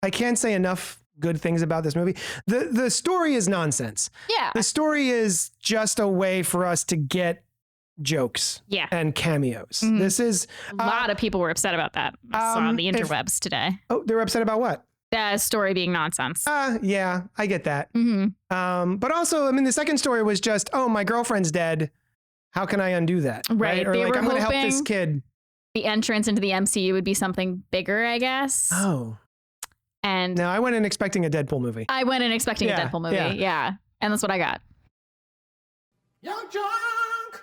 I can't say enough good things about this movie. The story is nonsense. Yeah. The story is just a way for us to get jokes and cameos. This is a lot of people were upset about that. I saw on the interwebs today. Oh, they were upset about what? The story being nonsense. Yeah, I get that. But also, I mean, the second story was just, oh, my girlfriend's dead. How can I undo that? Right. Or they like, were I'm going to help this hoping kid. the entrance into the MCU would be something bigger, I guess. Oh. And no, I went in expecting a Deadpool movie. I went in expecting a Deadpool movie. Yeah. And that's what I got. YUNKJunk!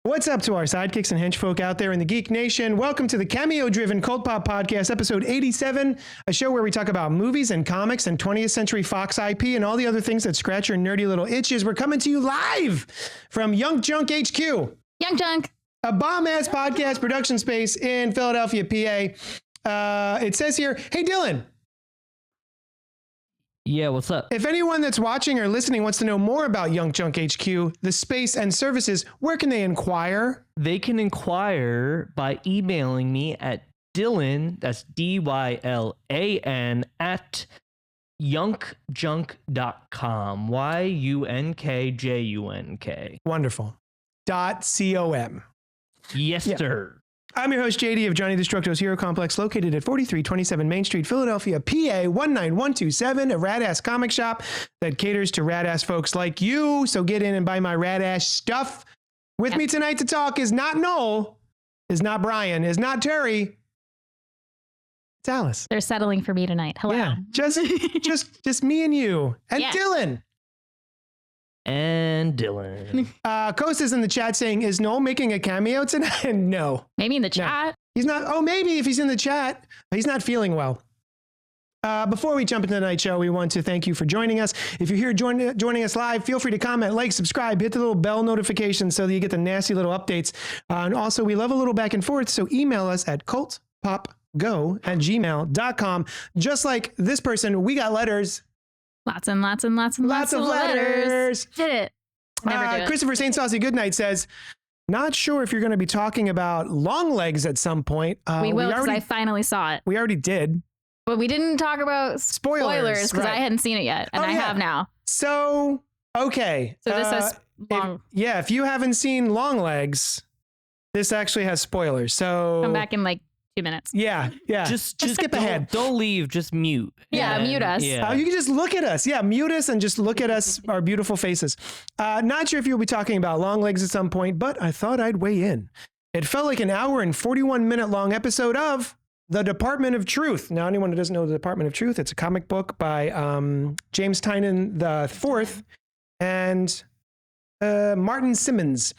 What's up to our sidekicks and henchfolk out there in the Geek Nation? Welcome to the cameo-driven CultPop podcast, episode 87, a show where we talk about movies and comics and 20th Century Fox IP and all the other things that scratch your nerdy little itches. We're coming to you live from YUNKJunk HQ. YUNKJunk. A bomb-ass podcast production space in Philadelphia, PA. It says here, hey, Dylan. Yeah, what's up? If anyone that's watching or listening wants to know more about YUNKJunk HQ, the space and services, where can they inquire? They can inquire by emailing me at Dylan, that's DYLAN, at YUNKJunk.com. YUNKJUNK. Wonderful. .com. Yes, sir. I'm your host, JD of Johnny Destructo's Hero Complex, located at 4327 Main Street, Philadelphia, PA 19127, a rad-ass comic shop that caters to rad-ass folks like you. So get in and buy my rad-ass stuff. With me tonight to talk is not Noel, is not Brian, is not Terry. It's Alice. They're settling for me tonight. Hello. Yeah, just me and you. And Dylan. And Dylan. Costa's in the chat saying, is Noel making a cameo tonight? No. Maybe in the chat. No. He's not. Oh, maybe if he's in the chat. He's not feeling well. Before we jump into tonight's show, we want to thank you for joining us. If you're here joining us live, feel free to comment, like, subscribe, hit the little bell notification so that you get the nasty little updates. And also, we love a little back and forth, so email us at cultpopgo@gmail.com. Just like this person, we got letters. Lots and lots and lots and lots of letters. Did it. Never do it. Christopher St. Saucy Goodnight says, not sure if you're going to be talking about long legs at some point. We will, because I finally saw it. We already did. But we didn't talk about spoilers because I hadn't seen it yet. And I have now. So, okay. So this has long. If you haven't seen Long Legs, this actually has spoilers. So come back in like 2 minutes. Yeah. Just skip ahead. Don't leave. Just mute. Yeah, mute us. Yeah. You can just look at us. Yeah, mute us and just look at us, our beautiful faces. Not sure if you'll be talking about Long Legs at some point, but I thought I'd weigh in. It felt like an hour and 41-minute long episode of The Department of Truth. Now, anyone who doesn't know The Department of Truth, it's a comic book by James Tynion IV and Martin Simmons.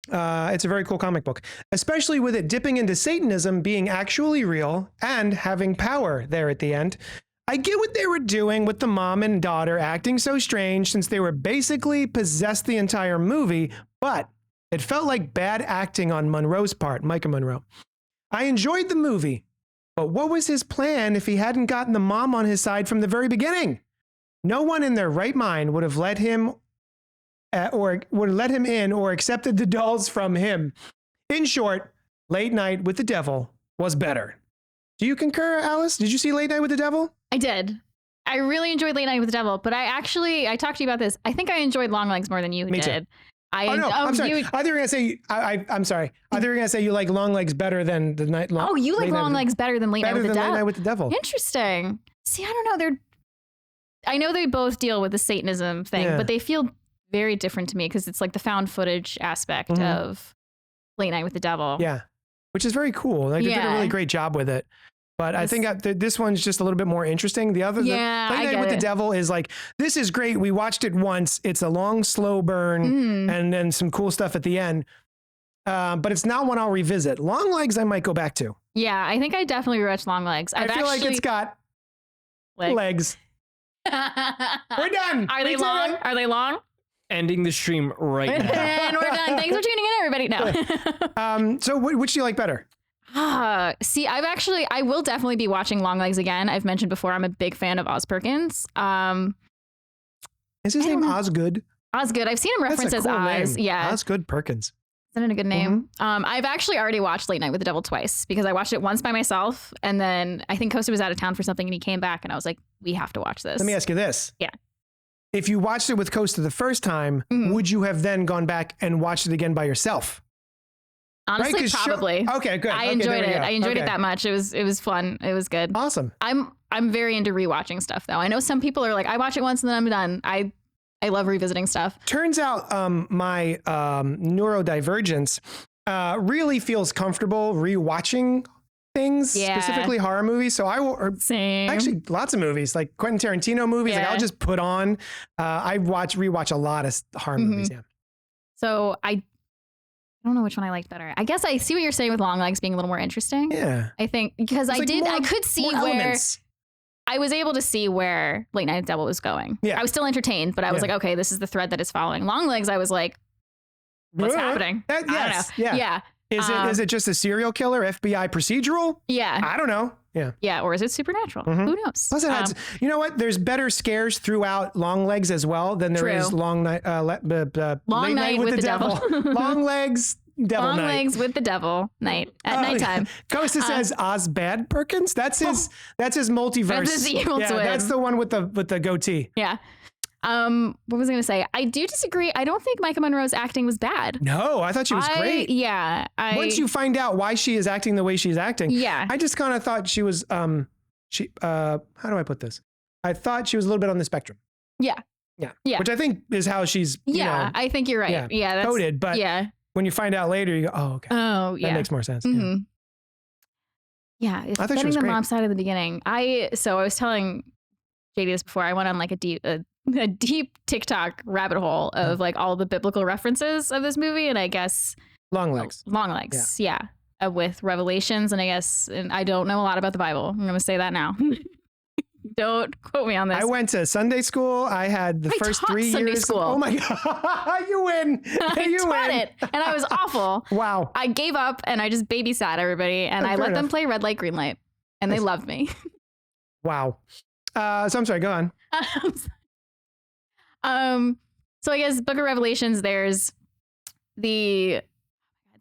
It's a very cool comic book, especially with it dipping into Satanism being actually real and having power there at the end. I get what they were doing with the mom and daughter acting so strange since they were basically possessed the entire movie, but it felt like bad acting on Monroe's part, Micah Monroe. I enjoyed the movie, but what was his plan if he hadn't gotten the mom on his side from the very beginning? No one in their right mind would have let him in or accepted the dolls from him. In short, Late Night with the Devil was better. Do you concur, Alice? Did you see Late Night with the Devil? I did. I really enjoyed Late Night with the Devil, but I talked to you about this. I think I enjoyed Long Legs more than you Me did. Too. I'm sorry. I thought you were gonna say. I'm sorry. I thought you were gonna say you like Long Legs better than the night. Oh, you like Long Legs better than Late Night with the Devil. Late Night with the Devil. Interesting. See, I don't know. I know they both deal with the Satanism thing, but they feel very different to me because it's like the found footage aspect of Late Night with the Devil. Yeah, which is very cool. They did a really great job with it. But I think this one's just a little bit more interesting. The Late Night with the Devil is like, this is great. We watched it once. It's a long, slow burn and then some cool stuff at the end. But it's not one I'll revisit. Long Legs I might go back to. Yeah, I think I definitely rewatched Long Legs. I feel like it's got legs. We're done. Are they long? Are they long? Ending the stream right now. And we're done. Thanks for tuning in, everybody. No. So which do you like better? See, I will definitely be watching Long Legs again. I've mentioned before, I'm a big fan of Oz Perkins. Is his name Osgood? Osgood. I've seen him referenced as cool Oz. Name. Yeah. Osgood Perkins. Isn't it a good name? I've actually already watched Late Night with the Devil twice because I watched it once by myself. And then I think Costa was out of town for something and he came back and I was like, we have to watch this. Let me ask you this. Yeah. If you watched it with Costa the first time, would you have then gone back and watched it again by yourself? Honestly, right? probably. Okay, good. I enjoyed it. I enjoyed it that much. It was fun. It was good. Awesome. I'm very into rewatching stuff though. I know some people are like, I watch it once and then I'm done. I love revisiting stuff. Turns out my neurodivergence really feels comfortable rewatching things, specifically horror movies. So I will, Same. actually lots of movies, like Quentin Tarantino movies. Like I'll just put on. I rewatch a lot of horror movies. Yeah. So I don't know which one I liked better. I guess I see what you're saying with Long Legs being a little more interesting. Yeah. I think because I could see where elements. I was able to see where Late Night with the Devil was going. Yeah. I was still entertained, but I was like, okay, this is the thread that it's following. Long Legs, I was like, what's happening? I don't know. Yeah. Is it just a serial killer FBI procedural? Yeah. I don't know. Yeah. Yeah. Or is it supernatural? Who knows? Plus it has, you know what? There's better scares throughout Long Legs as well than there is Long Night with the Devil. Long Legs. Devil Long Night. Legs with the Devil Night at nighttime. Costa says Osbad Perkins. That's his multiverse. That's his evil twin. That's the one with the goatee. Yeah. What was I going to say? I do disagree. I don't think Micah Monroe's acting was bad. No, I thought she was great. Yeah. Once you find out why she is acting the way she's acting. Yeah. I just kind of thought she was how do I put this? I thought she was a little bit on the spectrum. Yeah. Yeah. Yeah. Which I think is how she's I think you're right. Yeah. That's coded, but when you find out later, you go, oh, okay. Oh, yeah. That makes more sense. Mm-hmm. Yeah. If I thought she getting was the great. mom side at the beginning. I was telling JD this before. I went on like a deep TikTok rabbit hole of like all the biblical references of this movie. And I guess Long Legs. Yeah. With Revelations. And I don't know a lot about the Bible. I'm going to say that now. Don't quote me on this. I went to Sunday school. I had the first 3 Sunday years. School. Oh my God. You win. I taught it. And I was awful. Wow. I gave up and I just babysat everybody and I let them play red light, green light. And they loved me. Wow. So I'm sorry, go on. So I guess Book of Revelations, there's the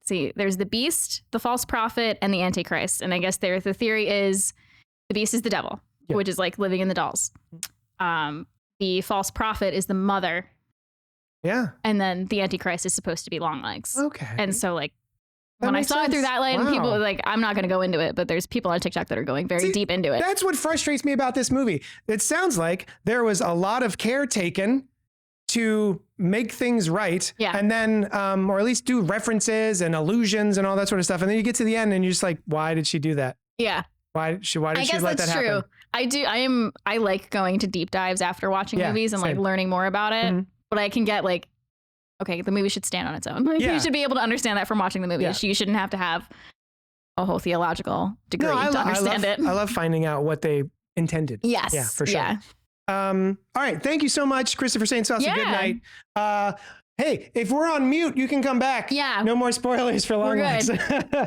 beast, the false prophet, and the Antichrist. And I guess the theory is the beast is the devil, which is like living in the dolls. The false prophet is the mother. Yeah. And then the Antichrist is supposed to be Long Legs. Okay. And so like That when I makes saw it through sense. that lens, Wow. people were like, I'm not going to go into it, but there's people on TikTok that are going very deep into it. That's what frustrates me about this movie. It sounds like there was a lot of care taken to make things right. Yeah. And then, or at least do references and allusions and all that sort of stuff. And then you get to the end and you're just like, why did she do that? Yeah. Why did she let that happen? I guess that's true. I like going to deep dives after watching movies and like learning more about it. But I can get like, okay, the movie should stand on its own. Like, you should be able to understand that from watching the movie. Yeah. You shouldn't have to have a whole theological degree to understand it. I love finding out what they intended. Yes. Yeah, for sure. Yeah. All right. Thank you so much, Christopher St. Sauce. Yeah. Good night. Hey, if we're on mute, you can come back. Yeah. No more spoilers for Long We're Legs.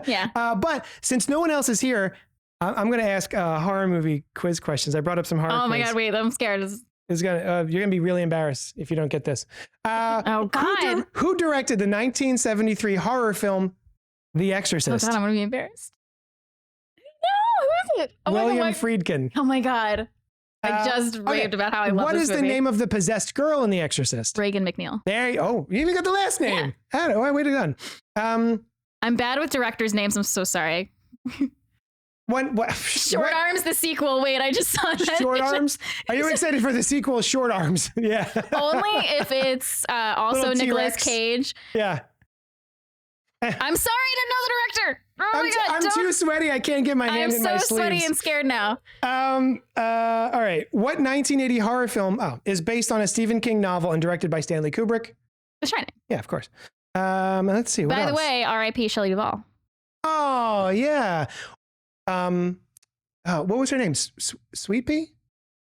Yeah. But since no one else is here, I'm going to ask horror movie quiz questions. I brought up some horror Oh my quiz. God, wait, I'm scared. You're gonna be really embarrassed if you don't get this. Oh God. Who directed the 1973 horror film The Oh Exorcist? God, I'm gonna be embarrassed. No, who is it? Oh William my God. Friedkin. Oh my God. I just raved about how I love What this is movie. the name of the possessed girl in The Exorcist? Reagan McNeil. There you even got the last name. Yeah. Oh, way to done. I'm bad with directors' names. I'm so sorry. What? Short Arms, the sequel. Wait, I just saw that. Short Arms? Are you excited for the sequel, Short Arms? Yeah. Only if it's also Little Nicolas T-Rex. Cage. Yeah. I'm sorry, I didn't know the director. Oh my God. I'm too sweaty. I can't get my hand in my I'm sleeves. so sweaty and scared now. All right. What 1980 horror film is based on a Stephen King novel and directed by Stanley Kubrick? The Shining. Yeah, of course. Let's see. What By else? the way, R.I.P. Shelley Duvall. Oh, yeah. What was her name? Sweet Pea?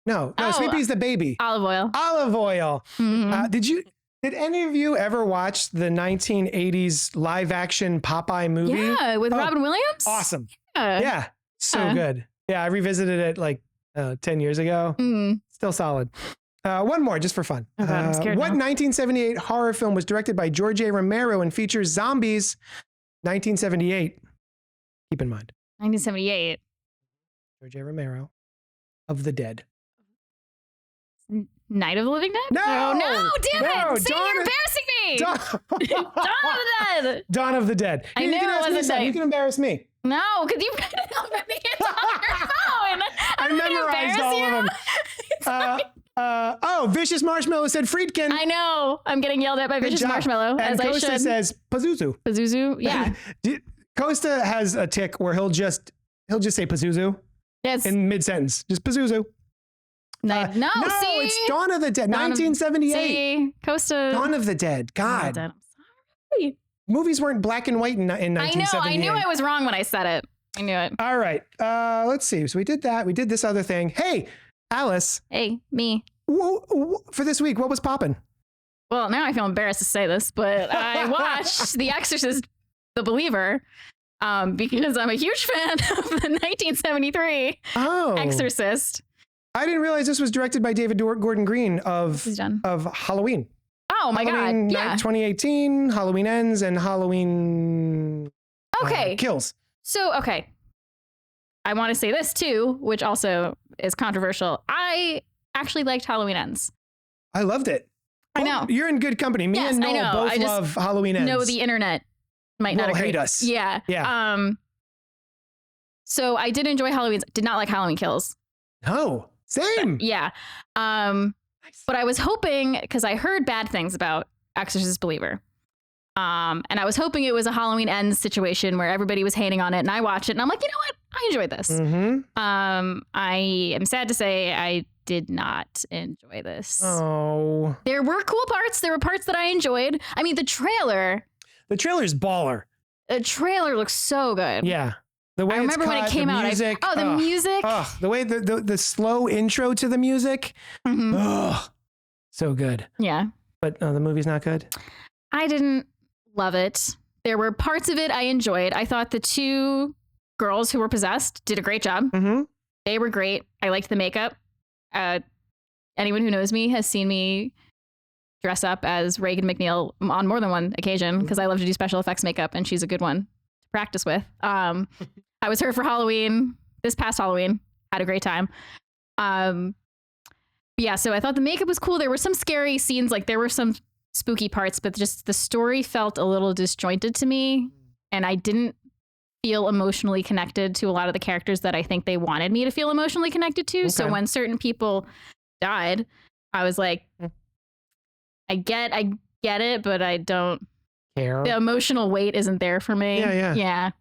No, Sweet Pea's the baby. Olive oil. Olive oil. Mhm. Did any of you ever watch the 1980s live action Popeye movie? Yeah, with Robin Williams. Awesome. Yeah. Yeah. So good. Yeah, I revisited it like 10 years ago. Mm. Still solid. One more, just for fun. Oh God, I'm scared What now. 1978 horror film was directed by George A. Romero and features zombies? 1978. Keep in mind. 1978. George A. Romero. Of the Dead. Night of the Living Dead? No! Oh, no, damn No, it. See, you're embarrassing me. Dawn of the Dead. Dawn of the Dead. I You knew can it ask me wasn't something. night. You can embarrass me. No, because you put it on your phone. I memorized all of them. Oh, Vicious Marshmallow said Friedkin. I know. I'm getting yelled at by Good Vicious job. Marshmallow, And as I Costa should. says Pazuzu. Pazuzu? Yeah. Costa has a tick where he'll just say Pazuzu Yes. in mid-sentence. Just Pazuzu. No, No, see? it's Dawn of the Dead. Dawn of- 1978. See? Costa. Dawn of the Dead. Dawn of the God. Dead. I'm sorry. Movies weren't black and white in I know. 1978. I knew I was wrong when I said it. I knew it. All right. Let's see. So we did that. We did this other thing. Hey, Alice, Hey, me. for this week, what was poppin'? Well, now I feel embarrassed to say this, but I watched The Exorcist, The Believer, because I'm a huge fan of the 1973 Oh. Exorcist. I didn't realize this was directed by David Gordon Green He's done. of Halloween. Oh my Halloween God. Night Yeah. 2018, Halloween Ends, and Halloween Okay. Kills. So, okay. I want to say this too, which also is controversial. I actually liked Halloween Ends. I loved it. I know. You're in good company. Me Yes, and I Noel know. both I just love Halloween Ends. No, the internet might not Will agree. hate us. Yeah. Yeah. So I did enjoy Halloween. Did not like Halloween Kills. Oh, same. Yeah. But I was hoping, because I heard bad things about Exorcist Believer. And I was hoping it was a Halloween Ends situation where everybody was hating on it, and I watched it and I'm like, you know what? I enjoyed this. Mm-hmm. I am sad to say I did not enjoy this. Oh. There were cool parts. There were parts that I enjoyed. I mean, the trailer's baller. looks so good. Yeah. The way I remember it's when it cut, came the out. music, The music. the way the slow intro to the music. Mhm. Oh, so good. Yeah. But the movie's not good. I didn't love it. There were parts of it I enjoyed. I thought the two girls who were possessed did a great job. Mm-hmm. They were great. I liked the makeup. Anyone who knows me has seen me dress up as Reagan McNeil on more than one occasion because I love to do special effects makeup, and she's a good one to practice with. I was her for Halloween, this past Halloween. Had a great time. Yeah, so I thought the makeup was cool. There were some scary scenes, like there were some spooky parts, but just the story felt a little disjointed to me, and I didn't feel emotionally connected to a lot of the characters that I think they wanted me to feel emotionally connected to. So Okay. when certain people died, I was like, I get it, but I don't. Care. The emotional weight isn't there for me. Yeah.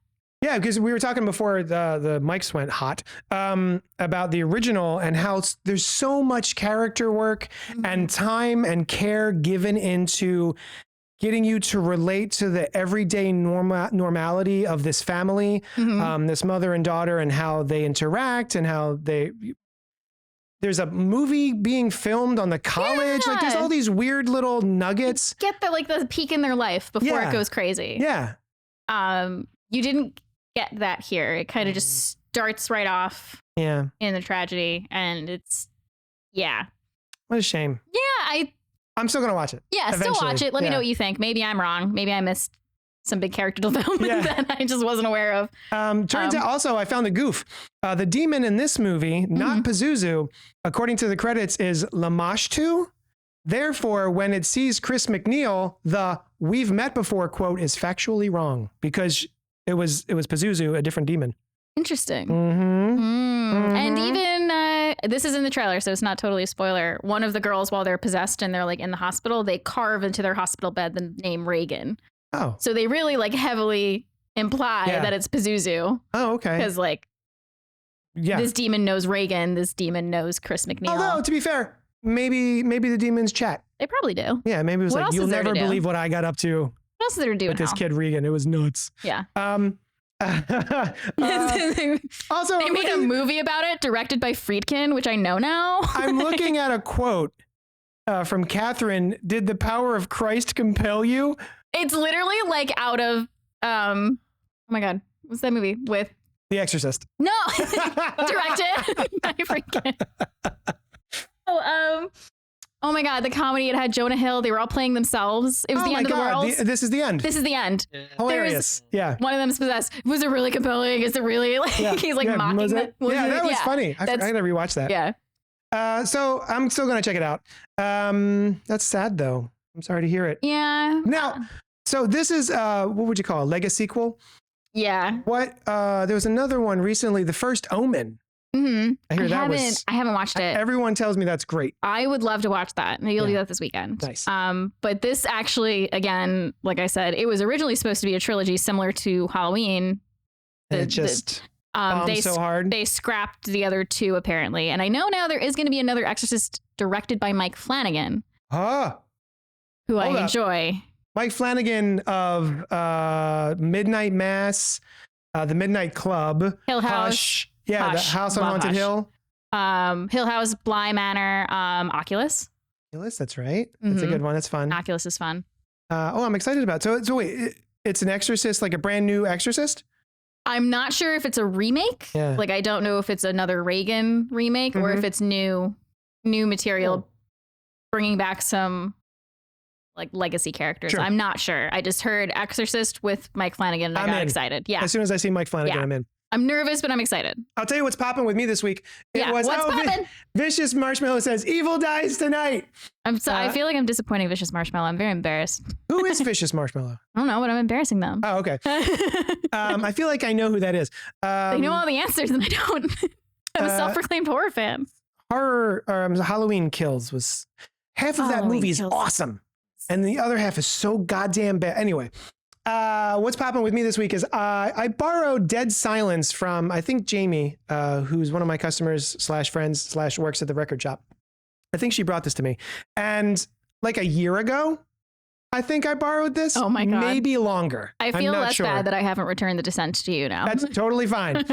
Yeah, because we were talking before the mics went hot about the original and how there's so much character work and time and care given into getting you to relate to the everyday normality of this family, Mhm. this mother and daughter, and how they interact and how there's a movie being filmed on the college. Like there's Yeah. all these weird little nuggets. Get the peak in their life before Yeah. it goes crazy. Yeah. You didn't get that here. It kind of just starts right off Yeah. in the tragedy, and it's What a shame. I'm still going to watch it. still Eventually. watch it. Let me Yeah. know what you think. Maybe I'm wrong. Maybe I missed some big character development Yeah. that I just wasn't aware of. Turns out also, I found the goof. The demon in this movie, not Pazuzu, according to the credits, is Lamashtu. Therefore, when it sees Chris McNeil, the "we've met before" quote is factually wrong because it was Pazuzu, a different demon. Interesting. Mm-hmm. And even this is in the trailer, so it's not totally a spoiler. One of the girls, while they're possessed and they're like in the hospital, they carve into their hospital bed the name Reagan. Oh. So they really like heavily imply Yeah. that it's Pazuzu Oh, okay. because like Yeah. this demon knows Reagan, this demon knows Chris McNeil. Although, to be fair, maybe the demons chat. They probably do. Yeah, maybe it was What like, else you'll is there to never do? believe what I got up to What else is there to do with this now? kid Regan. It was nuts. Yeah. Also, They made a movie about it directed by Friedkin, which I know now. I'm looking at a quote from Catherine. Did the power of Christ compel you? It's literally like out of oh my god, what's that movie with? The Exorcist. No, directed by Friedkin. Oh, Oh my God, the comedy, it had Jonah Hill. They were all playing themselves. It was the end of the world. This is the end. This is the end. Hilarious. Yeah. One of them's possessed. Was it really compelling? Is it really like he's like mocking them? That was funny. I gotta rewatch that. Yeah. So I'm still gonna check it out. That's sad though. I'm sorry to hear it. Yeah. Now, so this is what would you call a Lego sequel? Yeah. What? There was another one recently, The First Omen. Mm-hmm. I hear I haven't watched it. Everyone tells me that's great. I would love to watch that. Maybe you'll do that this weekend. Nice. But this actually, again, like I said, it was originally supposed to be a trilogy similar to Halloween. And it just bombed so hard. They scrapped the other two apparently, and I know now there is going to be another Exorcist directed by Mike Flanagan, who I enjoy. Mike Flanagan of Midnight Mass, The Midnight Club, Hill House. Hush. Yeah, Hush. The House on Haunted Hill. Hill House, Bly Manor, Oculus. Oculus, that's right. That's a good one. That's fun. Oculus is fun. I'm excited about it. So wait, it's an Exorcist, like a brand new Exorcist? I'm not sure if it's a remake. Yeah. Like I don't know if it's another Reagan remake or if it's new material, bringing back some like legacy characters. Sure. I'm not sure. I just heard Exorcist with Mike Flanagan and I got excited. Yeah. As soon as I see Mike Flanagan, I'm in. I'm nervous, but I'm excited. I'll tell you what's popping with me this week. What's popping? Vicious Marshmallow says, "Evil dies tonight." I feel like I'm disappointing Vicious Marshmallow. I'm very embarrassed. Who is Vicious Marshmallow? I don't know, but I'm embarrassing them. Oh, okay. I feel like I know who that is. They know all the answers and I don't. I'm a self-proclaimed horror fan. Halloween Kills was half of that movie is awesome. And the other half is so goddamn bad. Anyway, what's popping with me this week is I borrowed Dead Silence from, I think, Jamie, who's one of my customers / friends / works at the record shop. I think she brought this to me. And like a year ago, I think I borrowed this. Oh my God. Maybe longer. I feel less bad that I haven't returned the Descent to you now. That's totally fine.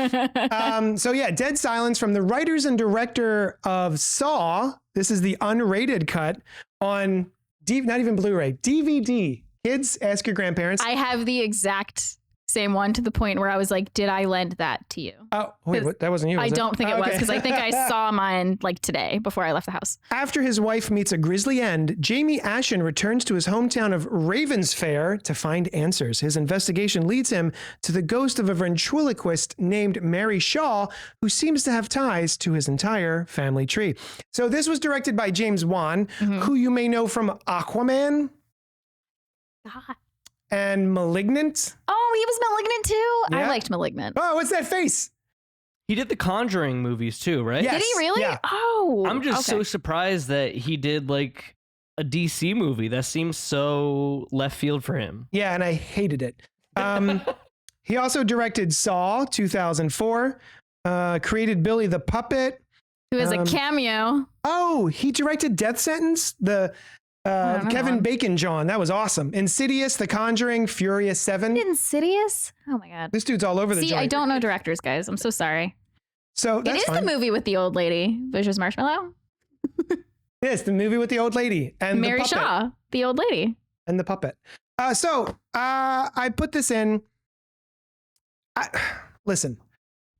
So yeah, Dead Silence from the writers and director of Saw. This is the unrated cut on not even Blu-ray, DVD. Kids, ask your grandparents. I have the exact same one to the point where I was like, did I lend that to you? Oh, wait, that wasn't you, was I it? don't think it was because I think I saw mine like today before I left the house. After his wife meets a grisly end, Jamie Ashen returns to his hometown of Ravensfair to find answers. His investigation leads him to the ghost of a ventriloquist named Mary Shaw, who seems to have ties to his entire family tree. So this was directed by James Wan, who you may know from Aquaman. God. And Malignant. Oh, he was Malignant too? Yeah. I liked Malignant. Oh, what's that face? He did the Conjuring movies too, right? Yes. Did he really? Yeah. Oh. I'm just so surprised that he did like a DC movie. That seems so left field for him. Yeah, and I hated it. He also directed Saw 2004, created Billy the Puppet. Who is a cameo. Oh, he directed Death Sentence, the Kevin Bacon John. That was awesome. Insidious, The Conjuring, Furious 7. Insidious? Oh my God. This dude's all over the joint. See, I don't know directors, guys. I'm so sorry. So that's it is fine. the movie with the old lady, Vicious Marshmallow. Yes, the movie with the old lady and Mary the puppet. Shaw, the old lady. And the puppet. So I put this in. Listen,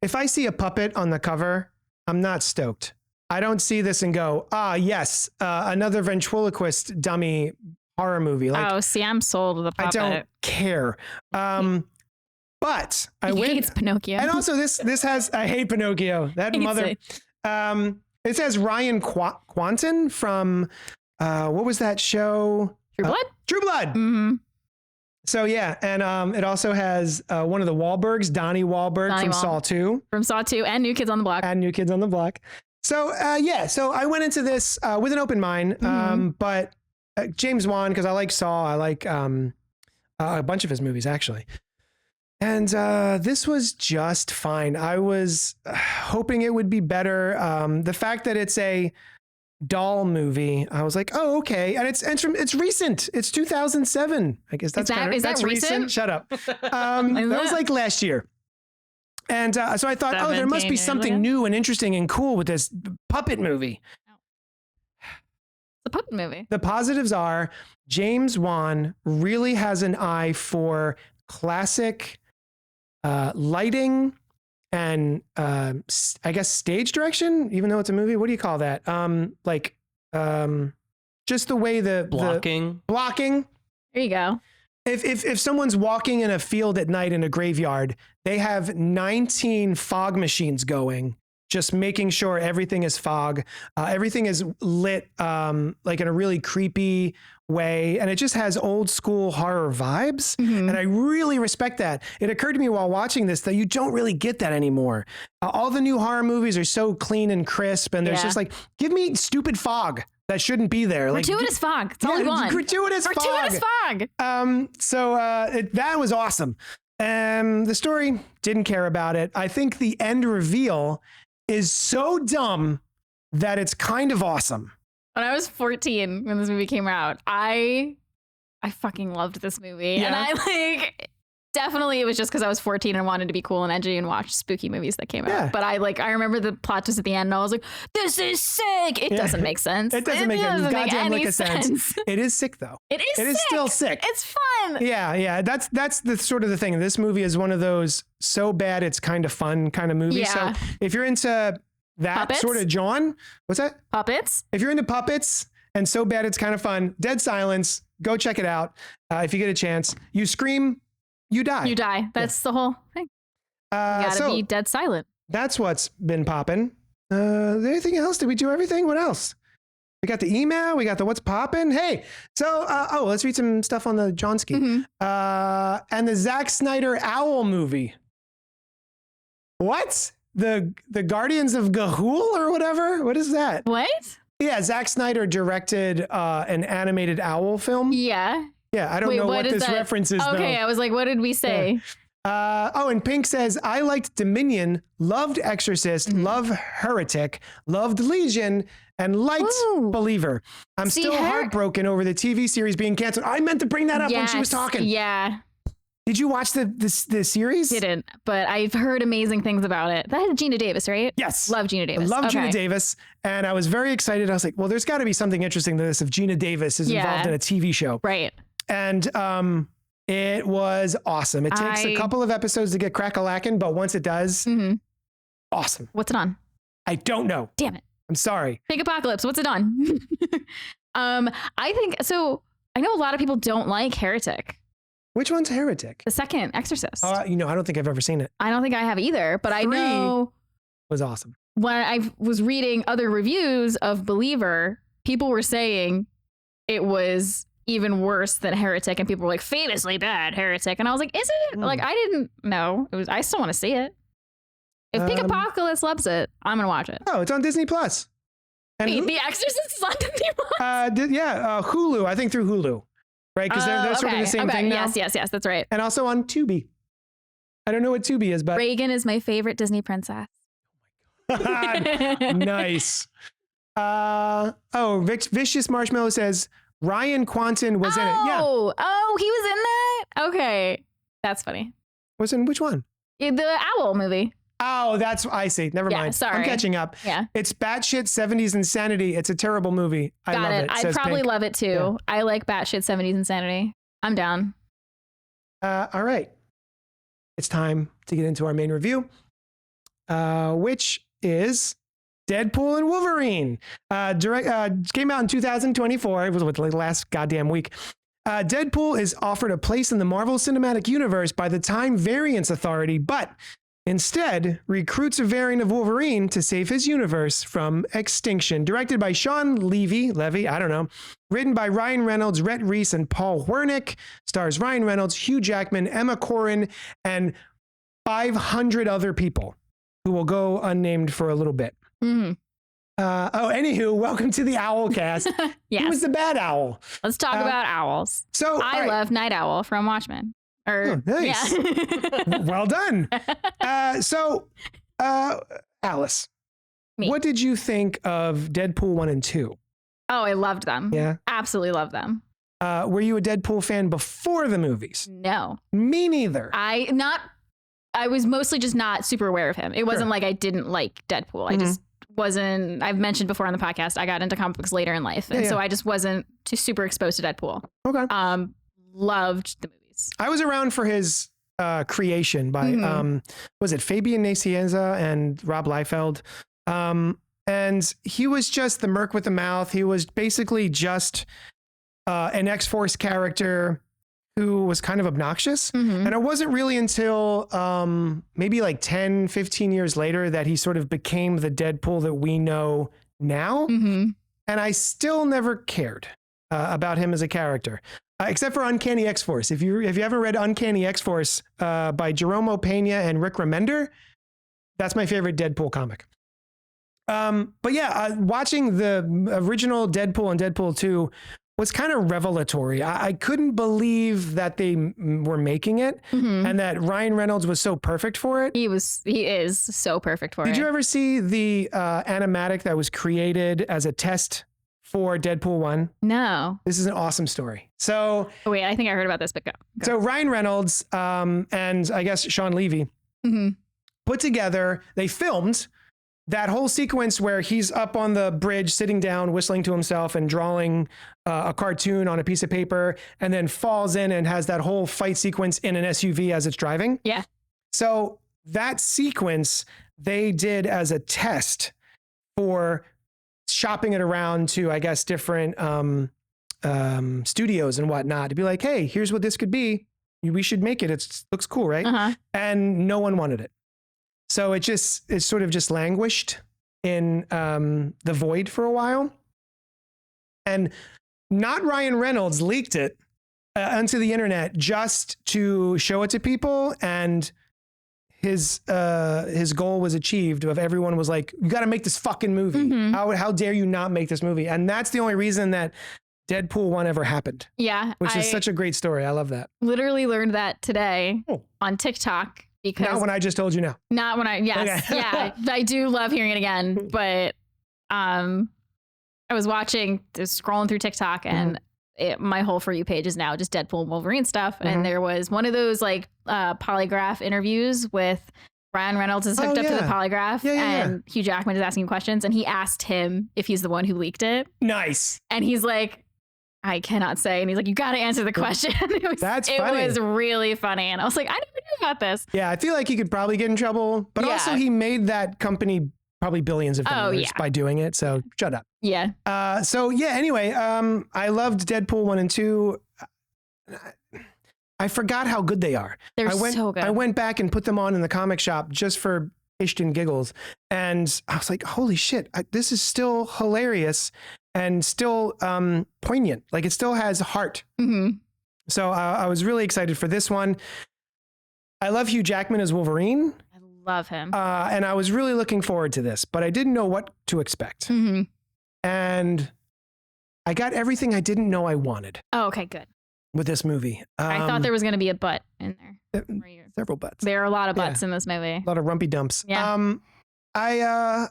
if I see a puppet on the cover, I'm not stoked. I don't see this and go, yes, another ventriloquist dummy horror movie. Like, see, I'm sold with a puppet. I don't care. But I went. He hates Pinocchio. And also this has, I hate Pinocchio. That mother. It says Ryan Quanten from, what was that show? True Blood? True Blood. Mm-hmm. So yeah, and it also has one of the Wahlbergs, Donnie Wahlberg from Saw 2. From Saw 2 and New Kids on the Block. And New Kids on the Block. So so I went into this with an open mind, but James Wan, because I like Saw, I like a bunch of his movies actually. And this was just fine. I was hoping it would be better. The fact that it's a doll movie, I was like, oh, okay. And it's recent. It's 2007. I guess that's is that recent? Shut up. That was like last year. And so I thought, there must be something new and interesting and cool with this puppet movie. It's a puppet movie. The positives are James Wan really has an eye for classic lighting and I guess stage direction, even though it's a movie. What do you call that? just the way the blocking. There you go. If someone's walking in a field at night in a graveyard, they have 19 fog machines going, just making sure everything is fog. Everything is lit like in a really creepy way. And it just has old school horror vibes. And I really respect that. It occurred to me while watching this that you don't really get that anymore. All the new horror movies are so clean and crisp. And there's just like, give me stupid fog. That shouldn't be there. Gratuitous fog. That's all we want. Gratuitous fog. That was awesome. The story, didn't care about it. I think the end reveal is so dumb that it's kind of awesome. When I was 14, when this movie came out, I fucking loved this movie. Yeah. And I definitely it was just because I was 14 and wanted to be cool and edgy and watch spooky movies that came out. But I remember the plot twist at the end and I was like, this is sick. It doesn't make sense. It doesn't make any goddamn sense. It is sick though. It is still sick. It's fun. Yeah. That's the sort of the thing. This movie is one of those so bad it's kind of fun kind of movies. Yeah. So if you're into that puppets? sort of John, what's that? Puppets? If you're into puppets and so bad it's kind of fun, Dead Silence, go check it out. If you get a chance, you scream, you die. You die. That's the whole thing. You gotta be dead silent. That's what's been popping. Anything else? Did we do everything? What else? We got the email. We got the what's popping. Hey, so let's read some stuff on the Johnski. And the Zack Snyder Owl movie. What? The Guardians of Ga'Hoole or whatever? What is that? What? Yeah, Zack Snyder directed an animated owl film. Yeah. Yeah, I don't know what this reference is, okay, though. I was like, what did we say? Yeah. And Pink says, I liked Dominion, loved Exorcist, loved Heretic, loved Legion, and liked Believer. I'm still heartbroken over the TV series being canceled. I meant to bring that up when she was talking. Yeah. Did you watch the series? Didn't, but I've heard amazing things about it. That had Gina Davis, right? Yes. Love Gina Davis. I love Gina Davis. And I was very excited. I was like, well, there's got to be something interesting to this if Gina Davis is involved in a TV show. Right. And it was awesome. It takes a couple of episodes to get crack-a-lackin', but once it does, awesome. What's it on? I don't know. Damn it. I'm sorry. Big Apocalypse. What's it on? I think, so I know a lot of people don't like Heretic. Which one's Heretic? The second Exorcist. I don't think I've ever seen it. I don't think I have either, but I know. Was awesome. When I was reading other reviews of Believer, people were saying it was even worse than Heretic, and people were like, famously bad Heretic. And I was like, is it? Like, I didn't know. I still want to see it. If Big Apocalypse loves it, I'm going to watch it. Oh, it's on Disney Plus. And Wait, The Exorcist is on Disney Plus? Hulu, I think through Hulu. Right? Because they're sort of the same thing now. Yes, that's right. And also on Tubi. I don't know what Tubi is, but... Reagan is my favorite Disney princess. Nice. Vicious Marshmallow says, Ryan Quanten was in it. Yeah. Oh, he was in that? Okay. That's funny. Was in which one? The Owl movie. Oh, I see. Never mind. Sorry. I'm catching up. Yeah. It's batshit 70s insanity. It's a terrible movie. I love it. I'd probably love it too. Yeah. I like batshit 70s insanity. I'm down. All right. It's time to get into our main review, which is Deadpool and Wolverine. Came out in 2024. It was the last goddamn week. Deadpool is offered a place in the Marvel Cinematic Universe by the Time Variance Authority, but instead recruits a variant of Wolverine to save his universe from extinction. Directed by Sean Levy, I don't know. Written by Ryan Reynolds, Rhett Reese, and Paul Wernick. Stars Ryan Reynolds, Hugh Jackman, Emma Corrin, and 500 other people who will go unnamed for a little bit. Anywho, welcome to the Owlcast. Yes. Who was the bad owl? Let's talk about owls. So I love Night Owl from Watchmen. Nice. Yeah. Well done. Alice, what did you think of Deadpool 1 and 2? Oh, I loved them. Yeah. Absolutely loved them. Were you a Deadpool fan before the movies? No. Me neither. I was mostly just not super aware of him. It wasn't like I didn't like Deadpool. I just wasn't, I've mentioned before on the podcast, I got into comic books later in life. And so I just wasn't too super exposed to Deadpool. Okay. Loved the movies. I was around for his creation by, was it Fabian Nicieza and Rob Liefeld? And he was just the merc with the mouth. He was basically just an X-Force character who was kind of obnoxious. Mhm. And it wasn't really until maybe like 10, 15 years later that he sort of became the Deadpool that we know now. Mhm. And I still never cared about him as a character, except for Uncanny X-Force. If you haven't read Uncanny X-Force by Jerome Pena and Rick Remender, that's my favorite Deadpool comic. But yeah, watching the original Deadpool and Deadpool 2 was kind of revelatory. I couldn't believe that they were making it Mhm. and that Ryan Reynolds was so perfect for it. He is so perfect for it. Did you ever see the animatic that was created as a test for Deadpool 1? No. This is an awesome story. So Oh, wait, I think I heard about this, but go. So Ryan Reynolds and I guess Sean Levy Mhm. put together, they filmed that whole sequence where he's up on the bridge, sitting down, whistling to himself and drawing a cartoon on a piece of paper, and then falls in and has that whole fight sequence in an SUV as it's driving. Yeah. So that sequence they did as a test for shopping it around to, I guess, different studios and whatnot to be like, hey, here's what this could be. We should make it. It looks cool, right? Uh-huh. And no one wanted it. So it sort of just languished in the void for a while. And not Ryan Reynolds leaked it onto the internet just to show it to people. And his goal was achieved of everyone was like, you got to make this fucking movie. Mhm. How dare you not make this movie? And that's the only reason that Deadpool 1 ever happened, Yeah. which is such a great story. I love that. Literally learned that today Oh. on TikTok because Not when I just told you now. not when I yes, Okay. yeah. I do love hearing it again, but I was scrolling through TikTok and my whole For You page is now just Deadpool and Wolverine stuff. Mhm. And there was one of those like polygraph interviews with Ryan Reynolds is hooked up to the polygraph and Hugh Jackman is asking him questions and he asked him if he's the one who leaked it. Nice. And he's like, I cannot say. And he's like, you got to answer the question. That's it funny. was really funny. And I was like, I never knew about this. Yeah, I feel like he could probably get in trouble, but Yeah. also he made that company probably billions of dollars yeah. by doing it. So shut up. Yeah. Anyway, I loved Deadpool 1 and 2. I forgot how good they are. They're so good. I went back and put them on in the comic shop just for Ishton giggles. And I was like, holy shit, this is still hilarious and still poignant. Like it still has heart. Mm-hmm. So I was really excited for this one. I love Hugh Jackman as Wolverine. I love him. And I was really looking forward to this, but I didn't know what to expect. Mm-hmm. And I got everything I didn't know I wanted Oh, okay, good. with this movie. I thought there was going to be a butt in there. Several butts. There are a lot of butts in this movie. A lot of rumpy dumps. Yeah. I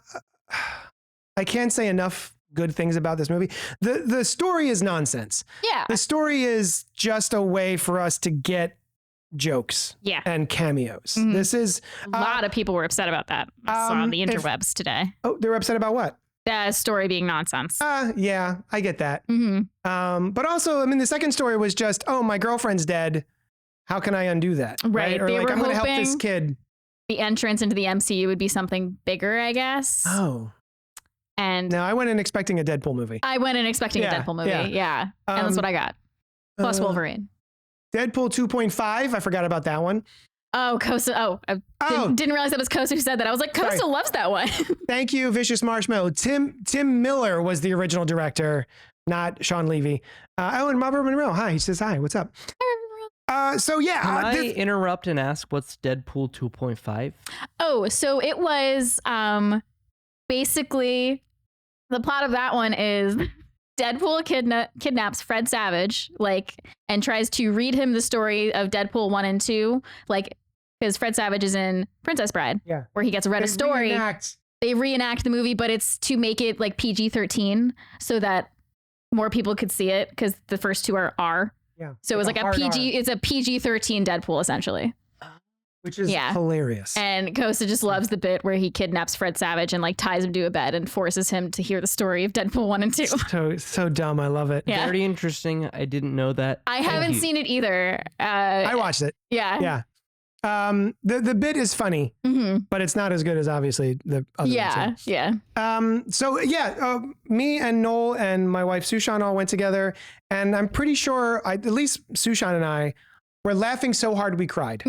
can't say enough good things about this movie. The story is nonsense. Yeah. The story is just a way for us to get jokes Yeah. and cameos. Mhm. This is A lot of people were upset about that. I saw on the interwebs today. oh, they're upset about what? The story being nonsense. Yeah, I get that. Mm-hmm. But also, I mean, the second story was just, oh, my girlfriend's dead. How can I undo that? Right. Or They like, were I'm going to help this hoping- kid. The entrance into the MCU would be something bigger, I guess. Oh, And no, I went in expecting a Deadpool movie. I went in expecting Yeah, a Deadpool movie. yeah. Yeah. And that's what I got. Plus Wolverine. Deadpool 2.5. I forgot about that one. Oh, Kosa. Oh, I didn't realize that was Kosa who said that. I was like, Kosa Sorry. loves that one. Thank you, Vicious Marshmallow. Tim Miller was the original director, not Sean Levy. And Robert Monroe. Hi, he says hi. What's up? Can I interrupt and ask what's Deadpool 2.5? Oh, so it was basically the plot of that one is Deadpool kidnaps Fred Savage, and tries to read him the story of Deadpool 1 and 2, because Fred Savage is in Princess Bride, where he gets read a story. They reenact the movie, but it's to make it PG-13 so that more people could see it, because the first two are R. Yeah. So it was like a PG. It's a PG-13 Deadpool essentially. Which is hilarious. And Kosa just loves the bit where he kidnaps Fred Savage and ties him to a bed and forces him to hear the story of Deadpool 1 and 2. So dumb. I love it. Yeah. Very interesting. I didn't know that. I haven't seen it either. I watched it. Yeah. Yeah. The bit is funny, but it's not as good as obviously the other ones. Yeah. Me and Noel and my wife Sushan all went together, and I'm pretty sure at least Sushan and I were laughing so hard we cried.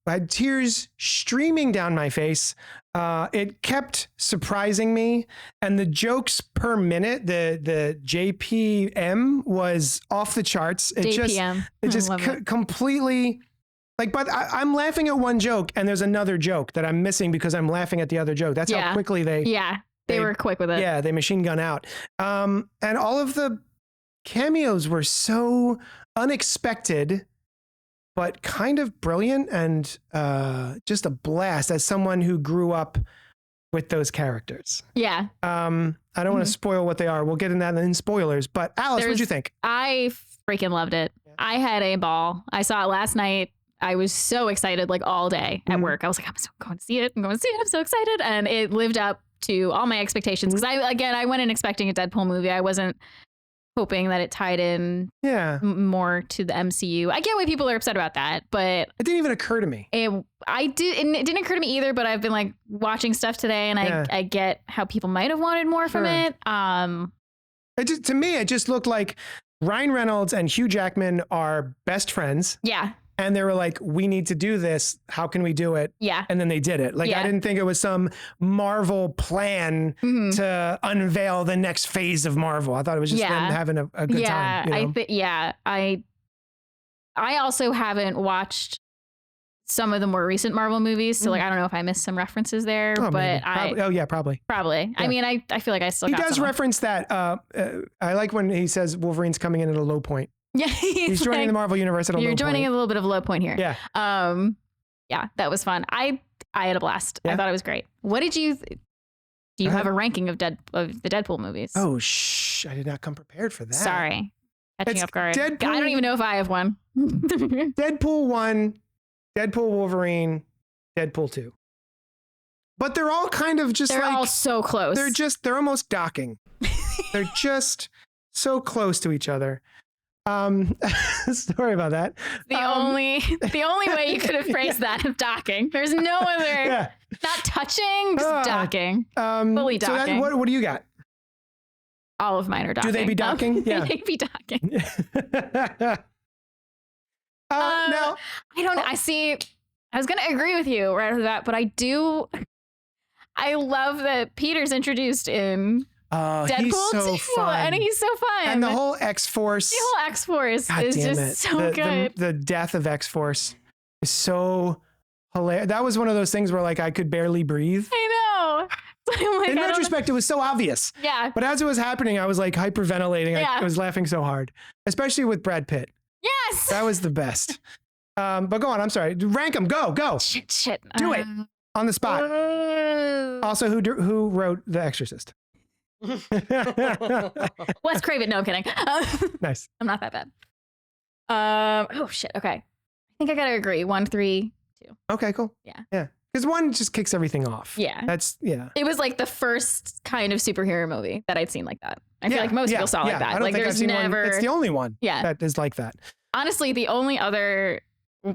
I had tears streaming down my face. It kept surprising me, and the jokes per minute, the JPM was off the charts. It just completely. Like, but I'm laughing at one joke and there's another joke that I'm missing because I'm laughing at the other joke. That's how quickly they were quick with it. Yeah, they machine gun out. And all of the cameos were so unexpected, but kind of brilliant and just a blast as someone who grew up with those characters. Yeah. I don't want to spoil what they are. We'll get into that in spoilers. But Alice, what'd you think? I freaking loved it. I had a ball. I saw it last night. I was so excited, like all day at work. I was like, I'm so going to see it. I'm going to see it. I'm so excited. And it lived up to all my expectations. Because I went in expecting a Deadpool movie. I wasn't hoping that it tied in more to the MCU. I get why people are upset about that, but it didn't even occur to me. It didn't occur to me either, but I've been like watching stuff today and I get how people might have wanted more from it. To me, it just looked like Ryan Reynolds and Hugh Jackman are best friends. Yeah. And they were like, we need to do this. How can we do it? Yeah. And then they did it. Like, I didn't think it was some Marvel plan to unveil the next phase of Marvel. I thought it was just them having a good time. You know? I also haven't watched some of the more recent Marvel movies. So like, I don't know if I missed some references there, but probably. Yeah. I mean, I feel like I still got does reference that. I like when he says Wolverine's coming in at a low point. Yeah, he's joining the Marvel universe at a low point. You're joining a little bit of a low point here. Yeah. That was fun. I had a blast. I thought it was great. What did you? Do you have a ranking of the Deadpool movies? Oh, I did not come prepared for that. Sorry, catching off guard. Deadpool, I don't even know if I have one. Deadpool 1, Deadpool Wolverine, Deadpool 2. But they're all kind of just they're all so close. They're almost docking. They're just so close to each other. Sorry about that. The only way you could have phrased that is docking. There's no other, not touching, just docking. Fully docking. So what do you got? All of mine are docking. Do they be docking? Yeah. They be docking. Now, I don't know. I was going to agree with you right after that, but I love that Peter's introduced in Deadpool he's so 2, fun. and he's so fun. And the whole X-Force. The whole X-Force is just so good. The death of X-Force is so hilarious. That was one of those things where like I could barely breathe. I know. In retrospect, it was so obvious. Yeah. But as it was happening, I was like hyperventilating. I was laughing so hard, especially with Brad Pitt. Yes. That was the best. But go on. I'm sorry. Rank them. Go. Shit. Do it on the spot. Also, who wrote The Exorcist? Wes Craven. No, I'm kidding. Nice. I'm not that bad. Oh shit. Okay. I think I gotta agree. 1, 3, 2. Okay, cool. Yeah. Because 1 just kicks everything off. Yeah. It was like the first kind of superhero movie that I'd seen like that. I feel like most people saw like that. I don't like think there's I've seen never. It's the only one. That is like that. Honestly, the only other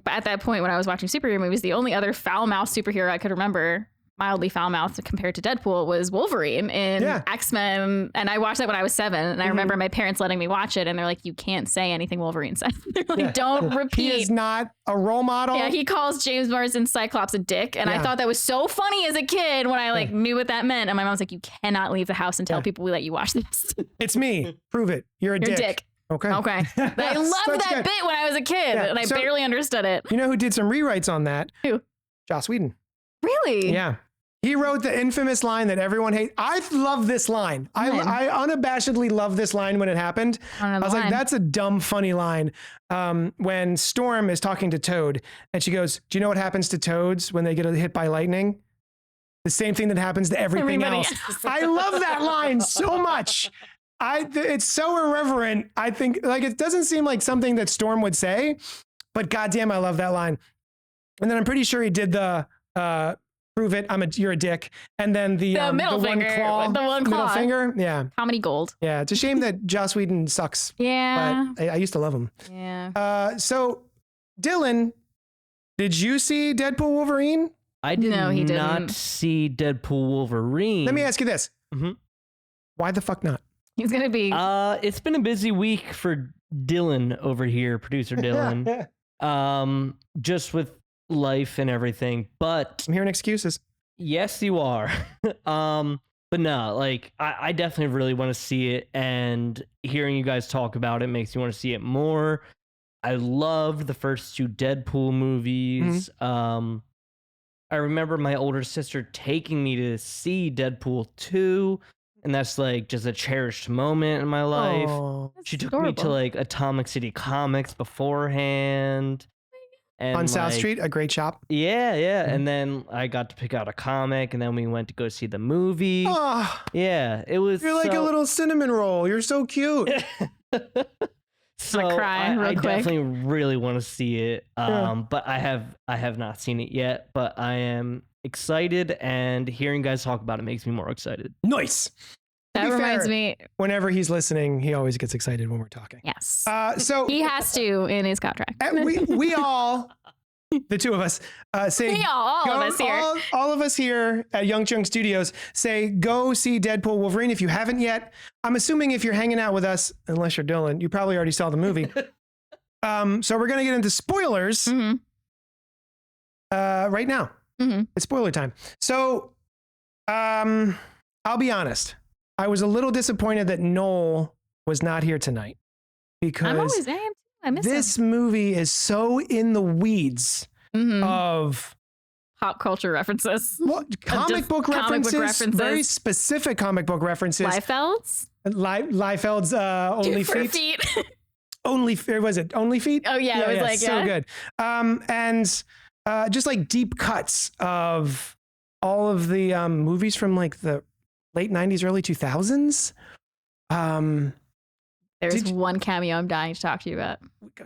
at that point when I was watching superhero movies, the only other foul-mouthed superhero I could remember, mildly foul-mouthed compared to Deadpool, was Wolverine in X-Men. And I watched that when I was 7. And I remember my parents letting me watch it. And they're like, you can't say anything Wolverine said. They're like, don't repeat. He is not a role model. Yeah, he calls James Marsden Cyclops a dick. And I thought that was so funny as a kid when I knew what that meant. And my mom was like, you cannot leave the house and tell people we let you watch this. It's me. Prove it. You're a dick. Okay. I loved that bit when I was a kid, and I barely understood it. You know who did some rewrites on that? Who? Joss Whedon. Really? Yeah. He wrote the infamous line that everyone hates. I love this line. I unabashedly love this line when it happened. I was like, that's a dumb, funny line. When Storm is talking to Toad, and she goes, do you know what happens to toads when they get hit by lightning? The same thing that happens to everything else. I love that line so much. It's so irreverent. I think it doesn't seem like something that Storm would say, but goddamn, I love that line. And then I'm pretty sure he did the prove it. You're a dick. And then the middle finger, the one claw, middle finger. Yeah. Comedy gold. Yeah. It's a shame that Joss Whedon sucks. Yeah. But I used to love him. Yeah. So Dylan, Did you see Deadpool Wolverine? I did No, he not didn't. see Deadpool Wolverine. Let me ask you this. Mhm. Why the fuck not? He's gonna be. It's been a busy week for Dylan over here, producer Dylan. Just with life and everything. But I'm hearing excuses. yes, you are. But no, like I definitely really want to see it, and hearing you guys talk about it makes me want to see it more. I loved the first 2 Deadpool movies. I remember my older sister taking me to see Deadpool 2, and that's like just a cherished moment in my life. Oh. That's She took me to adorable. like Atomic City Comics beforehand. And On South like, Street, a great shop. Yeah, yeah. Mhm. And then I got to pick out a comic, and then we went to go see the movie. Oh, Yeah, it was. you're like a little cinnamon roll. You're so cute. So cry real I quick. definitely really want to see it. Yeah. But I have not seen it yet. But I am excited, and hearing guys talk about it makes me more excited. Nice. That be reminds fair, me. Whenever he's listening, he always gets excited when we're talking. Yes. So He has to in his contract. we all, the two of us, say We all of go- us here. all of us here at YUNKJunk Studios say go see Deadpool Wolverine if you haven't yet. I'm assuming if you're hanging out with us, unless you're Dylan, you probably already saw the movie. So we're gonna get into spoilers Mhm. right now. Mhm. It's spoiler time. So I'll be honest. I was a little disappointed that Noel was not here tonight because I miss this movie is so in the weeds him. of Pop culture references. comic just book comic book references, very references. specific comic book references. Liefeld's? Liefeld's Only For Feet. feet. Only was it Only Feet? Oh, yeah, it was like, so yeah. good. And just like deep cuts of all of the movies from like the late 90s, early 2000s. There's Did you- one cameo I'm dying to talk to you about.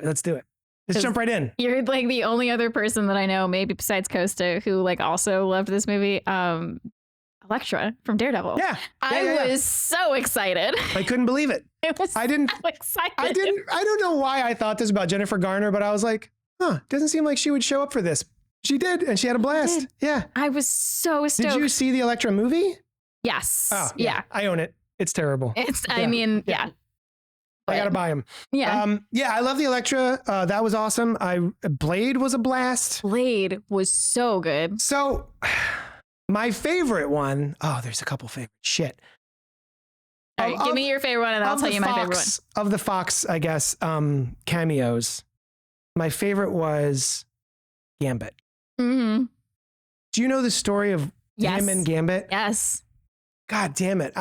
Let's do it. Let's 'Cause- jump right in. You're like the only other person that I know, maybe besides Costa, who like also loved this movie. Elektra from Daredevil. Yeah, I was so excited. I couldn't believe it. I was I didn't. so excited. I don't know why I thought this about Jennifer Garner, but I was like, doesn't seem like she would show up for this. She did, and she had a blast. did. Yeah. I was so stoked. Did you see the Elektra movie? Yes. Oh, yeah. I own it. It's terrible. It's. Yeah. I mean, Yeah. yeah. I gotta buy them. Yeah. I love the Elektra. That was awesome. Blade was a blast. Blade was so good. So, my favorite one. Oh, there's a couple favorite shit. All right, give me your favorite one, and I'll Of tell the you my favorite one. Fox- Of the Fox, I guess, cameos. My favorite was Gambit. Mm-hmm. Do you know the story of Yes. him and Gambit? Yes. God damn it.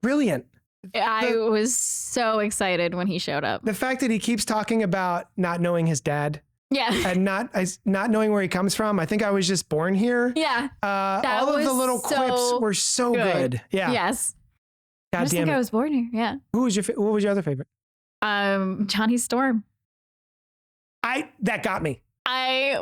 Brilliant. I was so excited when he showed up. The fact that he keeps talking about not knowing his dad Yeah. and not knowing where he comes from. I think I was just born here. Yeah. All of the was little so quips were so good. Yeah. Yes. I God just damn think it. I was born here. Yeah. What was your other favorite? Johnny Storm. That got me. That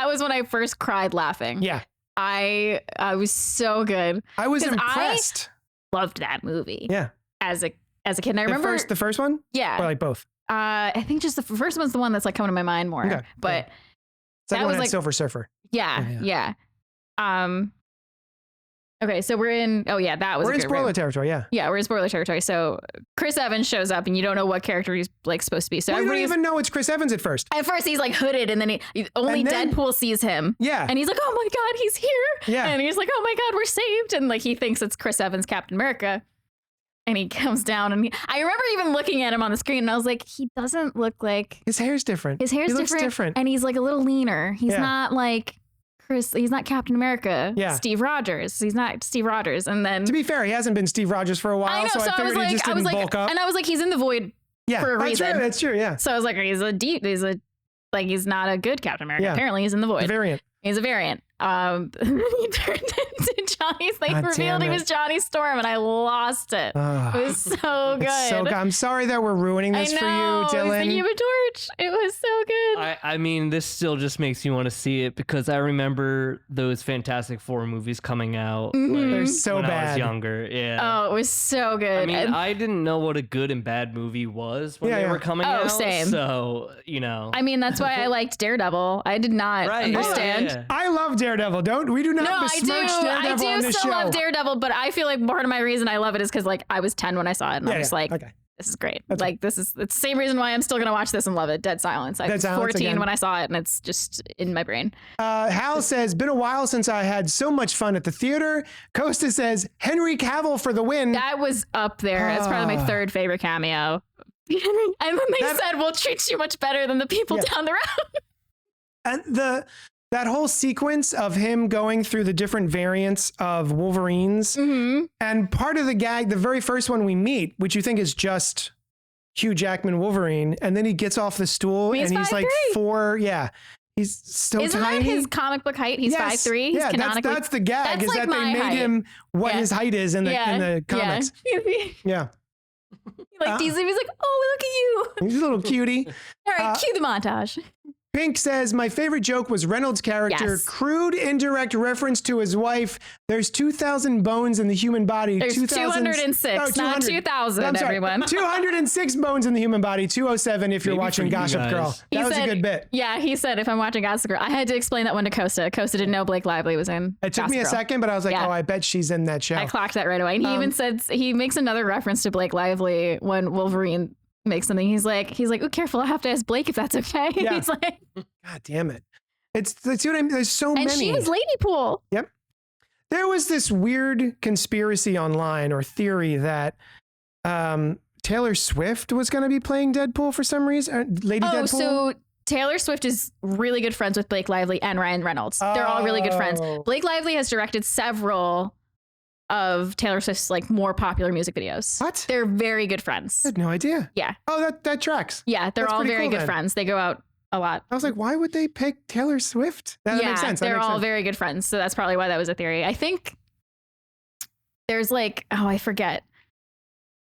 was when I first cried laughing. Yeah. I was so good. I was 'Cause impressed. Loved that movie. Yeah. As a kid. And I remember the first one? yeah. Or like both? I think just the first one's the one that's like coming to my mind more. Okay. But Second that one was had like Silver Surfer. yeah. Okay, so we're in that was We're a in good spoiler room. territory, yeah. Yeah, we're in spoiler territory. So Chris Evans shows up and you don't know what character he's like supposed to be. So We don't everybody's even know it's Chris Evans at first. at first he's like hooded and then only And then- Deadpool sees him. Yeah. And he's like, "Oh my god, he's here." Yeah. And he's like, "Oh my god, we're saved." And like he thinks it's Chris Evans, Captain America. And he comes down and I remember even looking at him on the screen and I was like, he doesn't look like His hair's different. his hair's He looks different. and he's like a little leaner. He's Yeah. not like he's not Captain America. Yeah. Steve Rogers. He's not Steve Rogers. And then To be fair, he hasn't been Steve Rogers for a while, I know, so I I figured was he like, just didn't bulk up. and I was like, he's in the void. Yeah, for a that's reason. right. That's true. Yeah, So I was like, he's not a good Captain America. Yeah. Apparently he's in the a void. variant. He's a variant. he turned into Johnny's. They God revealed damn he it. was Johnny Storm, and I lost it. Ugh. It was so good. It's so good. I'm sorry that we're ruining this I know. for you, It was the Dylan. Human Torch. It was so good. I mean, this still just makes you want to see it because I remember those Fantastic Four movies coming out. Mhm. They're so when I bad. was younger. Yeah. Oh, it was so good. I mean, And- I didn't know what a good and bad movie was when Yeah, they yeah. were coming Oh, out. same. So, you know. I mean, that's why I liked Daredevil. I did not Right. understand. Yeah. I love Daredevil. We do not No, I besmirch do. I Daredevil on do this still show. love Daredevil, but I feel like part of my reason I love it is because like I was 10 when I saw it, and I was like, okay. this is great. That's like this is it's the same reason why I'm still gonna watch this and love it. Dead Silence. I Dead was Silence 14 again. when I saw it, and it's just in my brain. Hal says, been a while since I had so much fun at the theater. Costa says, Henry Cavill for the win. That was up there. That's probably my third favorite cameo. And then they said, "We'll treat you much better than the people down the road." And that whole sequence of him going through the different variants of Wolverines, and part of the gag, the very first one we meet, which you think is just Hugh Jackman Wolverine, and then he gets off the stool He's and he's like 5'3". 4, he's so Isn't tiny. that his comic book height? He's 5'3". He's Yeah, canonically. that's the gag, That's is like that they my made height. him what his height is in the comics. Yeah. Yeah. Like he's like, oh, look at you. He's a little cutie. All right, cue the montage. Pink says, my favorite joke was Reynolds' character, Yes. crude indirect reference to his wife. There's 2,000 bones in the human body. There's 206, not 2,000, I'm sorry, everyone. 206 bones in the human body, 207 if you're Maybe watching for you Gossip guys. Girl. He That was said- a good bit. Yeah, he said if I'm watching Gossip Girl, I had to explain that one to Costa. Costa didn't know Blake Lively was in. It took Gossip me a Girl. second, but I was like, Yeah. oh, I bet she's in that show. I clocked that right away. And he even said he makes another reference to Blake Lively when Wolverine makes something. He's like, oh, careful, I have to ask Blake if that's okay. Yeah. He's like, God damn it. That's what I mean. There's so and many. she was Lady Pool. Yep. There was this weird conspiracy online or theory that Taylor Swift was going to be playing Deadpool for some reason. Lady Deadpool. So Taylor Swift is really good friends with Blake Lively and Ryan Reynolds. They're all really good friends. Oh. Blake Lively has directed several of Taylor Swift's like more popular music videos. What? They're very good friends. I had no idea. Yeah. Oh, that tracks. Yeah, they're That's all pretty very cool good then. friends. They go out a lot. I was like, why would they pick Taylor Swift? That yeah, makes sense. That they're makes all sense. very good friends. So that's probably why that was a theory. I think there's like, oh, I forget.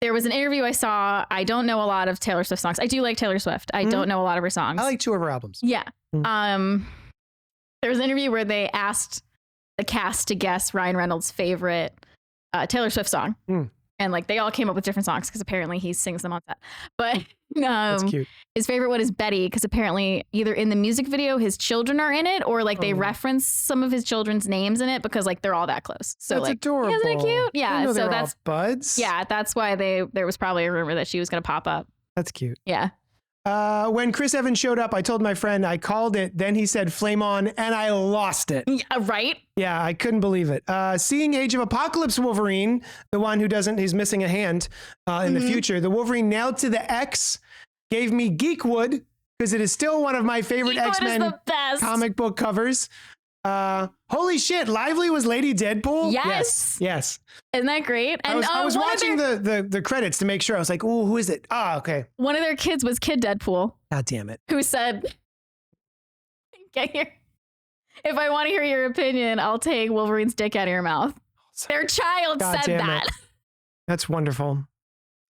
There was an interview I saw. I don't know a lot of Taylor Swift songs. I do like Taylor Swift. I don't know a lot of her songs. I like 2 of her albums. Yeah. Mm. There was an interview where they asked the cast to guess Ryan Reynolds' favorite Taylor Swift song. Mm. And like they all came up with different songs because apparently he sings them on set. But That's cute. his favorite one is Betty because apparently either in the music video his children are in it or like they reference some of his children's names in it because like they're all that close. So That's like adorable. isn't it cute? I Yeah. know So they're that's all buds. yeah, that's why there was probably a rumor that she was gonna pop up. That's cute. Yeah. When Chris Evans showed up, I told my friend I called it. Then he said "Flame on," and I lost it. Yeah, right? Yeah, I couldn't believe it. Seeing Age of Apocalypse Wolverine, the one who doesn't, he's missing a hand in the future. The Wolverine nailed to the X gave me Geekwood because it is still one of my favorite Geekwood is X-Men the best. comic book covers. Holy shit, Lively was Lady Deadpool? Yes. Yes. Isn't that great? And I was one of watching their- the credits to make sure. I was like, ooh, who is it? Ah, okay. one of their kids was Kid Deadpool, God damn it. who said, "Get here. If I want to hear your opinion, I'll take Wolverine's dick out of your mouth." Their child God said damn that. it. That's wonderful.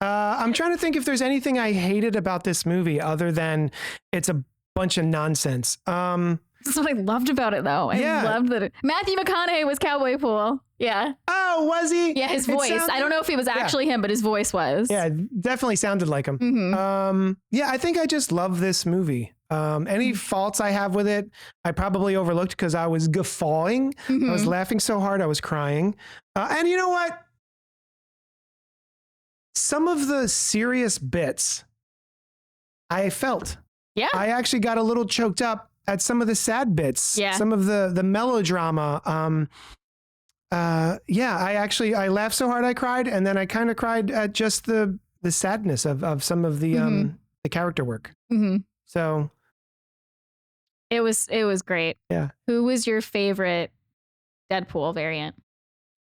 I'm trying to think if there's anything I hated about this movie other than it's a bunch of nonsense. That's what I loved about it, though. I Yeah. loved that. Matthew McConaughey was Cowboy Pool. Yeah. Oh, was he? Yeah, his It voice. sounded- I don't know if he was actually him, but his voice was. Yeah, it definitely sounded like him. Mhm. Yeah, I think I just love this movie. Any faults I have with it, I probably overlooked because I was guffawing. I was laughing so hard, I was crying. And you know what? Some of the serious bits I felt. Yeah. I actually got a little choked up at some of the sad bits. Yeah. Some of the melodrama. I laughed so hard I cried, and then I kind of cried at just the sadness of some of the character work. Mm-hmm. So It was great. Yeah. Who was your favorite Deadpool variant?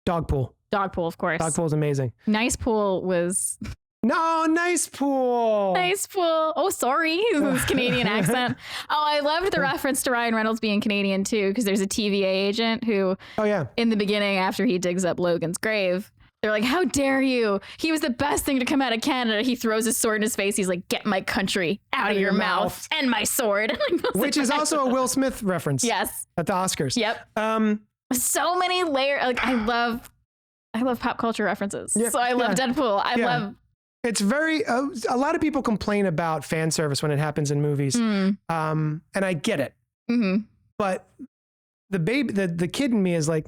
Dogpool. Dogpool, of course. Dogpool is amazing. Nice Pool was No, nice pool. Nice pool. Oh, sorry. His Canadian accent. Oh, I loved the reference to Ryan Reynolds being Canadian too, because there's a TVA agent who, Oh yeah. in the beginning, after he digs up Logan's grave, they're like, how dare you? He was the best thing to come out of Canada. He throws his sword in his face. He's like, get my country out of your mouth and my sword. Which is also a Will Smith reference. Yes. At the Oscars. Yep. So many layers. Like I love pop culture references. Yeah, So I love Deadpool. I Yeah. love. It's very, a lot of people complain about fan service when it happens in movies. And I get it. Mhm. But the kid in me is like,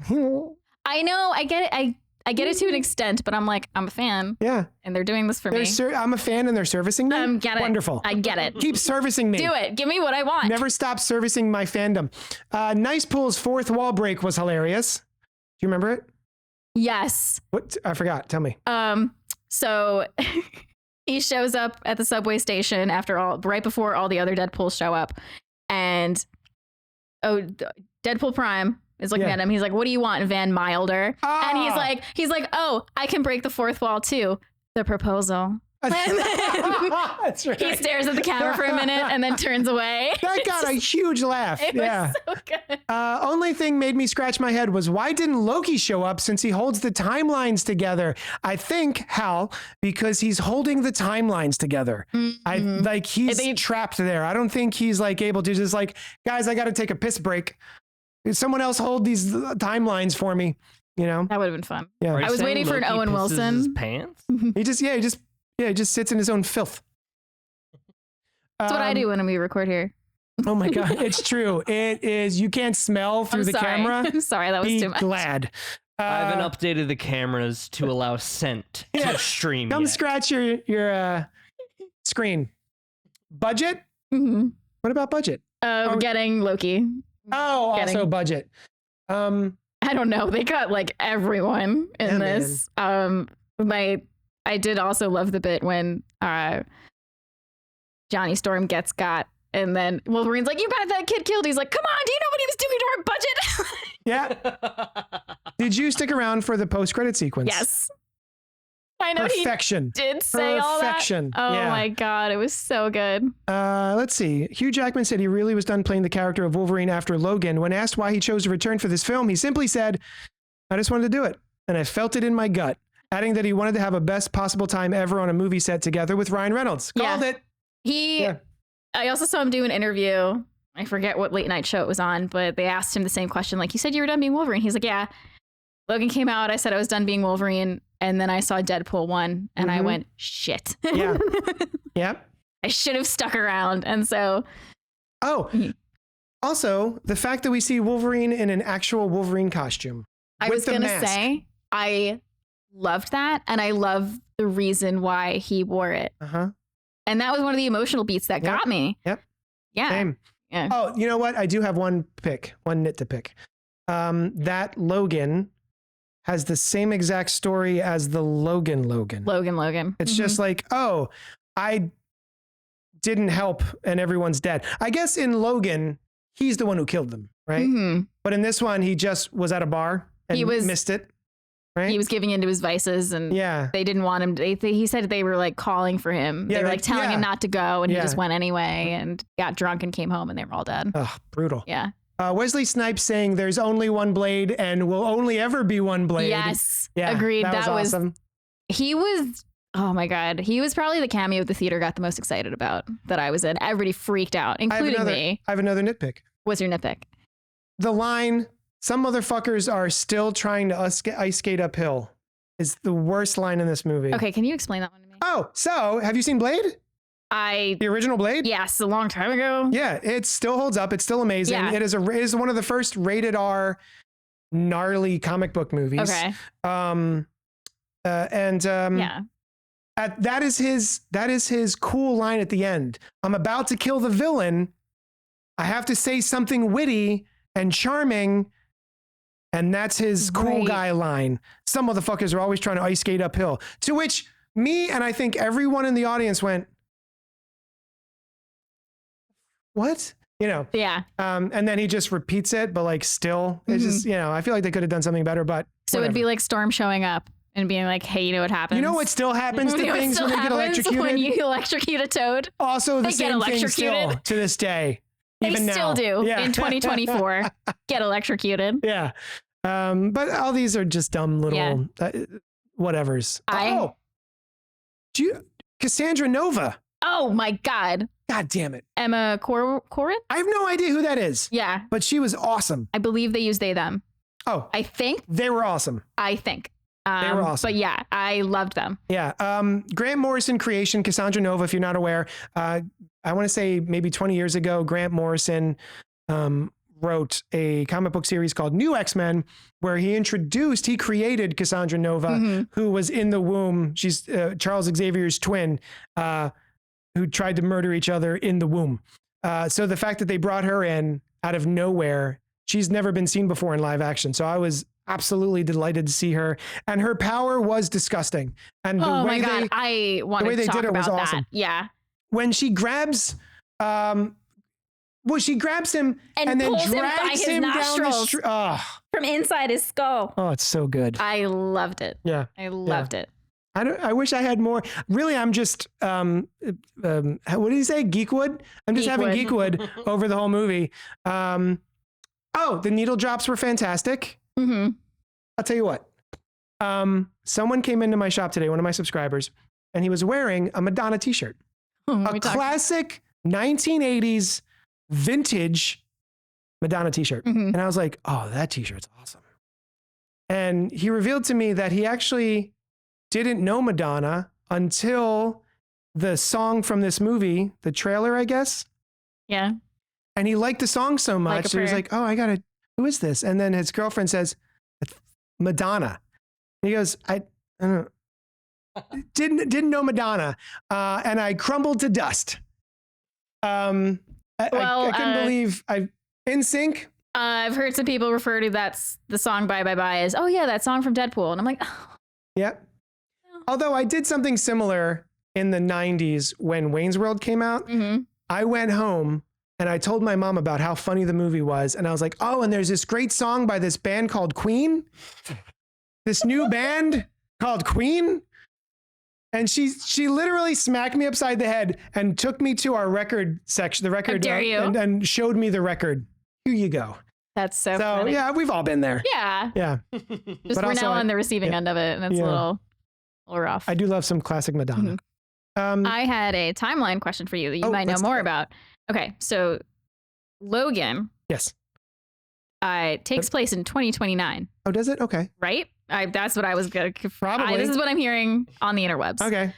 I know. I get it. I get it to an extent, but I'm like, I'm a fan. yeah. And they're doing this for me. I'm a fan and they're servicing me. Get it. Wonderful. I get it. Keep servicing me. Do it. Give me what I want. Never stop servicing my fandom. Nice Pool's fourth wall break was hilarious. Do you remember it? Yes. What? I forgot. Tell me. So he shows up at the subway station right before all the other Deadpools show up, and Deadpool Prime is looking at him. He's like, "What do you want, Van Milder?" And he's like, "Oh, I can break the fourth wall too. The proposal." That's right. He stares at the camera for a minute and then turns away. That got a huge laugh. It was so good. Only thing made me scratch my head was why didn't Loki show up since he holds the timelines together? I think, Hal, because he's holding the timelines together. He's trapped there. I don't think he's like able to just like, guys, I got to take a piss break. Someone else hold these timelines for me. You know? That would have been fun. Yeah. I was waiting for an Loki Owen pisses Wilson. his pants? He just sits in his own filth. That's what I do when we record here. Oh my God, it's true. It is. You can't smell through the camera. I'm sorry, that was Be too much. glad. I haven't updated the cameras to allow scent to stream Come yet. scratch your screen. Budget? Mm-hmm. What about budget? Getting Loki. Oh, also budget. I don't know. They got like everyone in this. I did also love the bit when Johnny Storm gets got, and then Wolverine's like, "You got that kid killed." He's like, "Come on, do you know what he was doing to our budget?" Yeah. Did you stick around for the post-credit sequence? Yes. I know Perfection. he did say all that. Perfection. Oh Yeah. my God, it was so good. Let's see. Hugh Jackman said he really was done playing the character of Wolverine after Logan. When asked why he chose to return for this film, he simply said, "I just wanted to do it, and I felt it in my gut." Adding that he wanted to have a best possible time ever on a movie set together with Ryan Reynolds. Called it. I also saw him do an interview. I forget what late night show it was on, but they asked him the same question. Like, you said you were done being Wolverine. He's like, yeah. Logan came out. I said I was done being Wolverine. And then I saw Deadpool 1 and I went, shit. Yeah. Yep. I should have stuck around. And so. Oh, also the fact that we see Wolverine in an actual Wolverine costume. I was going to say, I loved that. And I love the reason why he wore it. Uh-huh. And that was one of the emotional beats that got me. Yep. Yeah. Same. Yeah. Oh, you know what? I do have one nit to pick. That Logan has the same exact story as the Logan. Logan. It's just like, oh, I didn't help and everyone's dead. I guess in Logan, he's the one who killed them, right? Mm-hmm. But in this one, he just was at a bar and missed it, right? He was giving into his vices and they didn't want him. He said they were like calling for him. Yeah, they were like telling him not to go and he just went anyway and got drunk and came home and they were all dead. Ugh, brutal. Yeah. Wesley Snipes saying there's only one blade and will only ever be one blade. Yes. Yeah, agreed. That was awesome. He was, oh my God. He was probably the cameo the theater got the most excited about that I was in. Everybody freaked out, including me. I have another nitpick. What's your nitpick? The line, some motherfuckers are still trying to ice skate uphill, is the worst line in this movie. Okay, can you explain that one to me? Oh, so have you seen Blade? The original Blade? Yes, a long time ago. Yeah, it still holds up. It's still amazing. Yeah. It is one of the first rated R gnarly comic book movies. Okay. That is his cool line at the end. I'm about to kill the villain. I have to say something witty and charming. And that's his cool guy line. Some motherfuckers are always trying to ice skate uphill. To which me and I think everyone in the audience went, what? You know? Yeah. And then he just repeats it, but like still, it's just, I feel like they could have done something better, but so whatever. it'd be like Storm showing up and being like, hey, you know what happens? You know what still happens to You know what things still when they get happens electrocuted? when you electrocute a toad? Also the They get same thing still electrocuted. to this day. They Even still now. do Yeah. in 2024. Get electrocuted. Yeah. But all these are just dumb little whatevers. Cassandra Nova. Oh my God. God damn it. Emma Corrin? I have no idea who that is. Yeah. But she was awesome. I believe they use they, them. Oh, I think. they were awesome. I think. They were awesome. But yeah, I loved them. Yeah. Grant Morrison creation, Cassandra Nova, if you're not aware. I want to say maybe 20 years ago, Grant Morrison wrote a comic book series called New X-Men, where he created Cassandra Nova, who was in the womb. She's Charles Xavier's twin, who tried to murder each other in the womb. So the fact that they brought her in out of nowhere, she's never been seen before in live action. So I was absolutely delighted to see her, and her power was disgusting. And the Oh way my God. I wanted to talk about that. Yeah. When she grabs, she grabs him and then pulls him by drags his him down the nostrils. street. From inside his skull. Oh, it's so good. I loved it. Yeah. I loved it. I wish I had more. Really, I'm just, what did he say? Geekwood? I'm just having Geekwood over the whole movie. The needle drops were fantastic. Mm-hmm. I'll tell you what. Someone came into my shop today, one of my subscribers, and he was wearing a Madonna t-shirt. A classic 1980s vintage Madonna t-shirt. And I was like, oh, that t-shirt's awesome. And he revealed to me that he actually didn't know Madonna until the song from this movie, the trailer, I guess. Yeah. And he liked the song so much. So he was like, oh, who is this? And then his girlfriend says, it's Madonna. And he goes, I don't know. Didn't know Madonna. And I crumbled to dust. I couldn't believe In Sync. I've heard some people refer to that's the song Bye Bye Bye as, oh yeah, that song from Deadpool. And I'm like, oh. Yep. Although I did something similar in the 90s when Wayne's World came out. I went home and I told my mom about how funny the movie was. And I was like, oh, and there's this great song by this band called Queen. This new band called Queen. And she literally smacked me upside the head and took me to our record section, the record, and showed me the record. Here you go. That's so funny. Yeah, we've all been there. Yeah. Yeah. Just we're now on the receiving end of it, and it's a little rough. I do love some classic Madonna. I had a timeline question for you that you might know more about. Okay, so Logan. Yes. Takes place in 2029. Oh, does it? Okay. Right? That's what I was going to... Probably. This is what I'm hearing on the interwebs. Okay.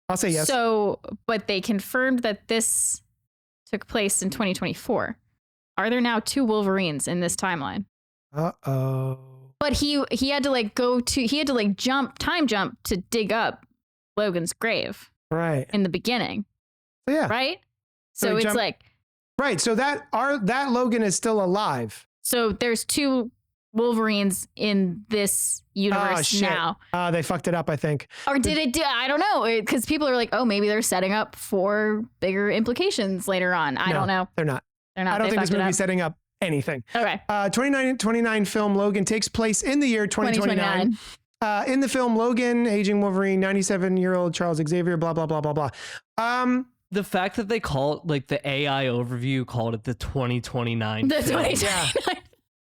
I'll say yes. So, but they confirmed that this took place in 2024. Are there now 2 Wolverines in this timeline? Uh-oh. But he had to time jump to dig up Logan's grave. Right. In the beginning. Yeah. Right? So it's right. So that Logan is still alive. So there's 2 Wolverines in this universe now. They fucked it up, I think. Or did it do? I don't know. Because people are like, oh, maybe they're setting up for bigger implications later on. I don't know. They're not. I don't think this movie's setting up anything. Okay. 29 film Logan takes place in the year 2029. In the film Logan, aging Wolverine, 97-year-old Charles Xavier, blah, blah, blah, blah, blah. The fact that they call it, like the AI overview called it the 2029 The film 2029.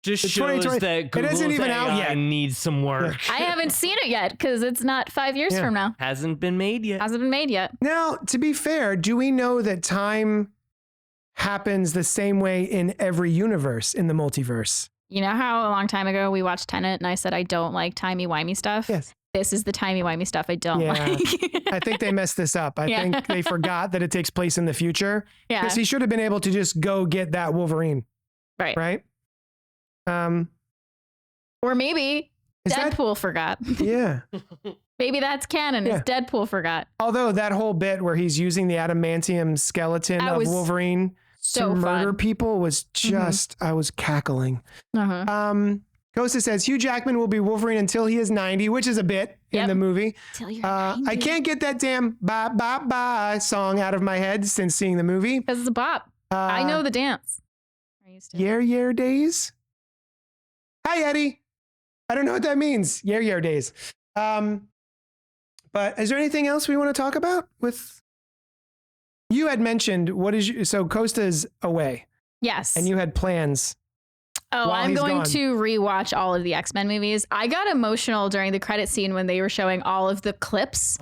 Just shows that Google's it isn't even AI out yet. Needs some work. I haven't seen it yet because it's not 5 years from now. Hasn't been made yet. Now, to be fair, do we know that time happens the same way in every universe in the multiverse? You know how a long time ago we watched Tenet and I said I don't like timey-wimey stuff? Yes. This is the timey-wimey stuff I don't like. I think they messed this up. I think they forgot that it takes place in the future. Yeah. Because he should have been able to just go get that Wolverine. Right. Right? Or maybe Deadpool forgot. Yeah. Maybe that's canon. Is Deadpool forgot. Although that whole bit where he's using the adamantium skeleton of Wolverine to murder people was just, I was cackling. Kosa says Hugh Jackman will be Wolverine until he is 90, which is a bit in the movie. Until you're 90. I can't get that damn bye bye bye song out of my head since seeing the movie. Because it's a bop. I know the dance. I used to. Yer days. Hi, Eddie. I don't know what that means. Yer days. But is there anything else we want to talk about with? You had mentioned so Costa's away Yes. and you had plans. Oh, while I'm he's going gone. to rewatch all of the X-Men movies. I got emotional during the credit scene when they were showing all of the clips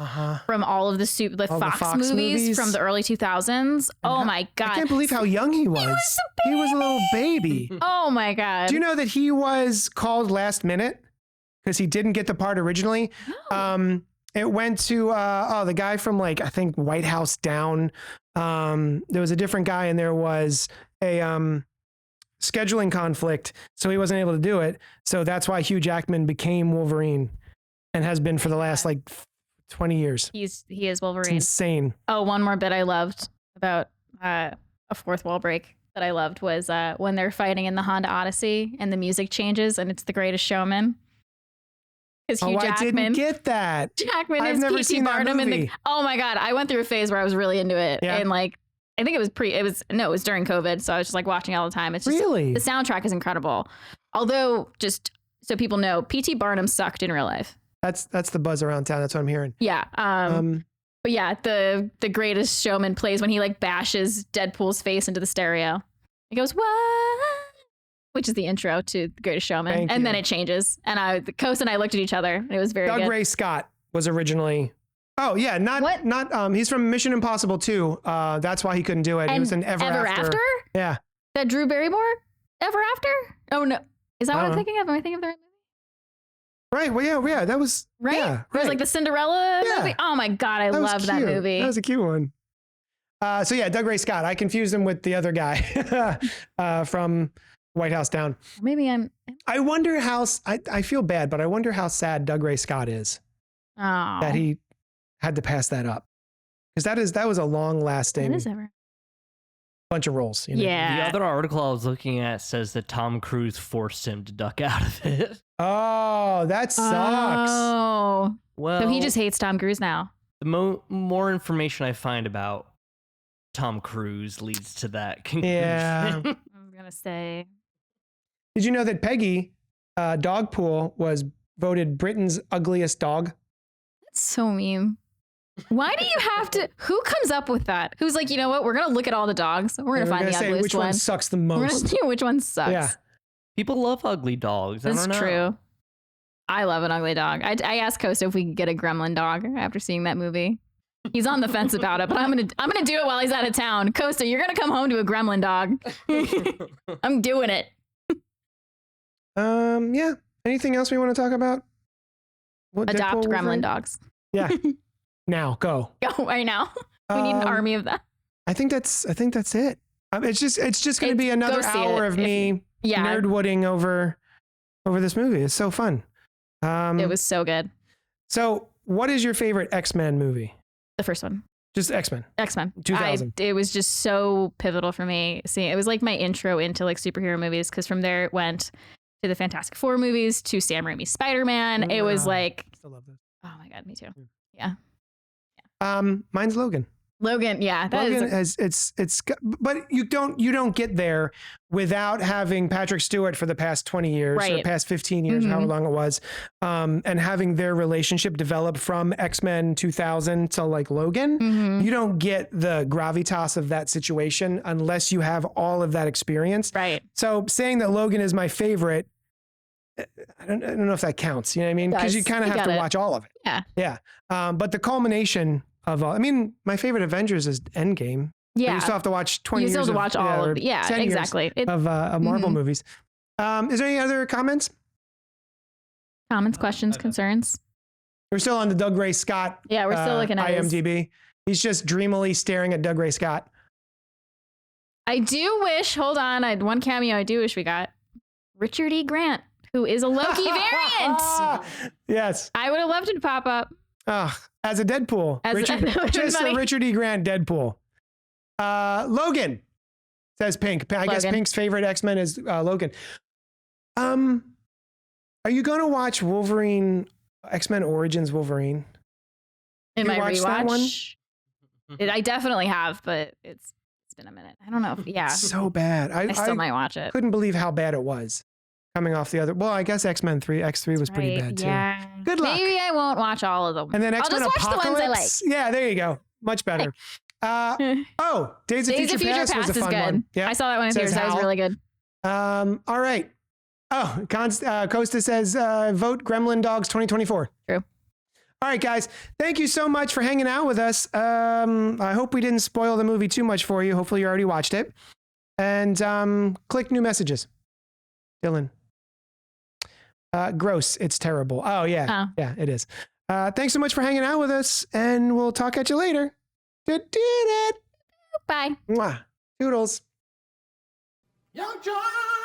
from all of the All Fox movies from the early 2000s. Oh my God. I can't believe how young he was. He was a little baby. Oh my God. Do you know that he was called last minute because he didn't get the part originally? It went to the guy from I think White House Down. There was a different guy and there was a scheduling conflict, so he wasn't able to do it. So that's why Hugh Jackman became Wolverine and has been for the last 20 years. He is Wolverine. It's insane. Oh, one more bit I loved about a fourth wall break that I loved was when they're fighting in the Honda Odyssey and the music changes and it's The Greatest Showman. Because Hugh I Jackman, didn't get that. Jackman I've is never P.T. seen that Barnum in the. movie. Oh my God, I went through a phase where I was really into it, Yeah. and I think it was during COVID, so I was just watching it all the time. It's just Really? the soundtrack is incredible. Although, just so people know, P.T. Barnum sucked in real life. That's the buzz around town. That's what I'm hearing. Yeah. But yeah, the Greatest Showman plays when he bashes Deadpool's face into the stereo. He goes, "What?" Which is the intro to The Greatest Showman. Thank And you. then it changes. And Coast and I looked at each other. And it was very Doug good. Ray Scott was originally. Oh yeah, not he's from Mission Impossible 2. That's why he couldn't do it. It was an Ever After. Yeah. That Drew Barrymore? Ever After? Oh no. Is that what I'm Uh-huh. thinking of? Am I thinking of the right movie? Right. Well, yeah. That was Right? Yeah, It was right. the Cinderella Yeah. movie. Oh my God, I That was love that cute. movie. That was a cute one. So yeah, Doug Ray Scott. I confused him with the other guy from White House Down. Maybe I'm. I wonder how. I feel bad, but I wonder how sad Doug Ray Scott is Oh. that he had to pass that up, because that was a long lasting That is ever. bunch of roles. You know? Yeah. The other article I was looking at says that Tom Cruise forced him to duck out of it. Oh, that sucks. Oh. Well, So he just hates Tom Cruise now. the more information I find about Tom Cruise leads to that conclusion. Yeah. I'm going to say. Did you know that Peggy Dogpool was voted Britain's ugliest dog? That's so mean. Why do you have to? Who comes up with that? Who's like, you know what? We're going to look at all the dogs. We're going to find the say ugliest which one. one sucks the We're going most. to see which one sucks. Yeah. People love ugly dogs. I That's don't know. true. I love an ugly dog. I asked Costa if we could get a gremlin dog after seeing that movie. He's on the fence about it, but I'm gonna do it while he's out of town. Costa, you're gonna come home to a gremlin dog. I'm doing it. Yeah. Anything else we want to talk about? What, Adopt Deadpool, gremlin Wolverine? dogs. Yeah. Now go. Go right now. We need an army of them. I think that's it. It's just going to be another go see hour it of if- me Yeah, nerdwooding over this movie. It's so fun. it was so good. So, what is your favorite X-Men movie? The first one. Just X-Men. X-Men. 2000. It was just so pivotal for me. See, it was like my intro into superhero movies, because from there it went to the Fantastic Four movies, to Sam Raimi's Spider-Man. It was Wow. like, Still love this. oh my God, me too. Mine's Logan. Logan, yeah, that Logan is. it's but you don't get there without having Patrick Stewart for the past 20 years or Right. past 15 years, Mhm. however long it was, and having their relationship develop from X-Men 2000 to Logan. Mhm. You don't get the gravitas of that situation unless you have all of that experience. Right. So saying that Logan is my favorite, I don't know if that counts. You know what I mean? Because you does. kind of You have to got it. watch all of it. Yeah. Yeah. But the culmination of all, my favorite Avengers is Endgame. But Yeah. you still have to watch 20 You years still have to watch all or of it. Yeah, 10 years exactly. of Marvel Mhm. movies. Is there any other comments? Comments, questions, concerns? We're still on the Doug Ray Scott Yeah, we're still looking at his. IMDb. He's just dreamily staring at Doug Ray Scott. I do wish, hold on, I had one cameo I do wish we got. Richard E. Grant, who is a Loki variant. Yes. I would have loved him to pop up. As a Deadpool. As a- that would've been just a funny. Richard E. Grant Deadpool. Logan, says Pink. I guess Logan. Pink's favorite X-Men is Logan. Are you going to watch Wolverine, X-Men Origins Wolverine? In You my watched that one? rewatch. I definitely have, but it's been a minute. I don't know if, yeah. It's so bad. I still I might watch it. couldn't believe how bad it was. coming off the other. Well, I guess X-Men 3. X3 was pretty bad too. Yeah. Good luck. Maybe I won't watch all of them. And then I'll X-Men just watch the ones I like. Apocalypse. Yeah, there you go. Much better. Days of Future Past was a fun is good. one. Yeah. I saw that one in Says theaters. That was Hal. really good. All right. Oh, Costa says vote Gremlin Dogs 2024. True. All right, guys. Thank you so much for hanging out with us. I hope we didn't spoil the movie too much for you. Hopefully you already watched it. And click new messages. Dylan. Gross. It's terrible. Oh, yeah. Yeah, it is. Thanks so much for hanging out with us, and we'll talk at you later. Bye. Mwah. Toodles. YUNKJunk!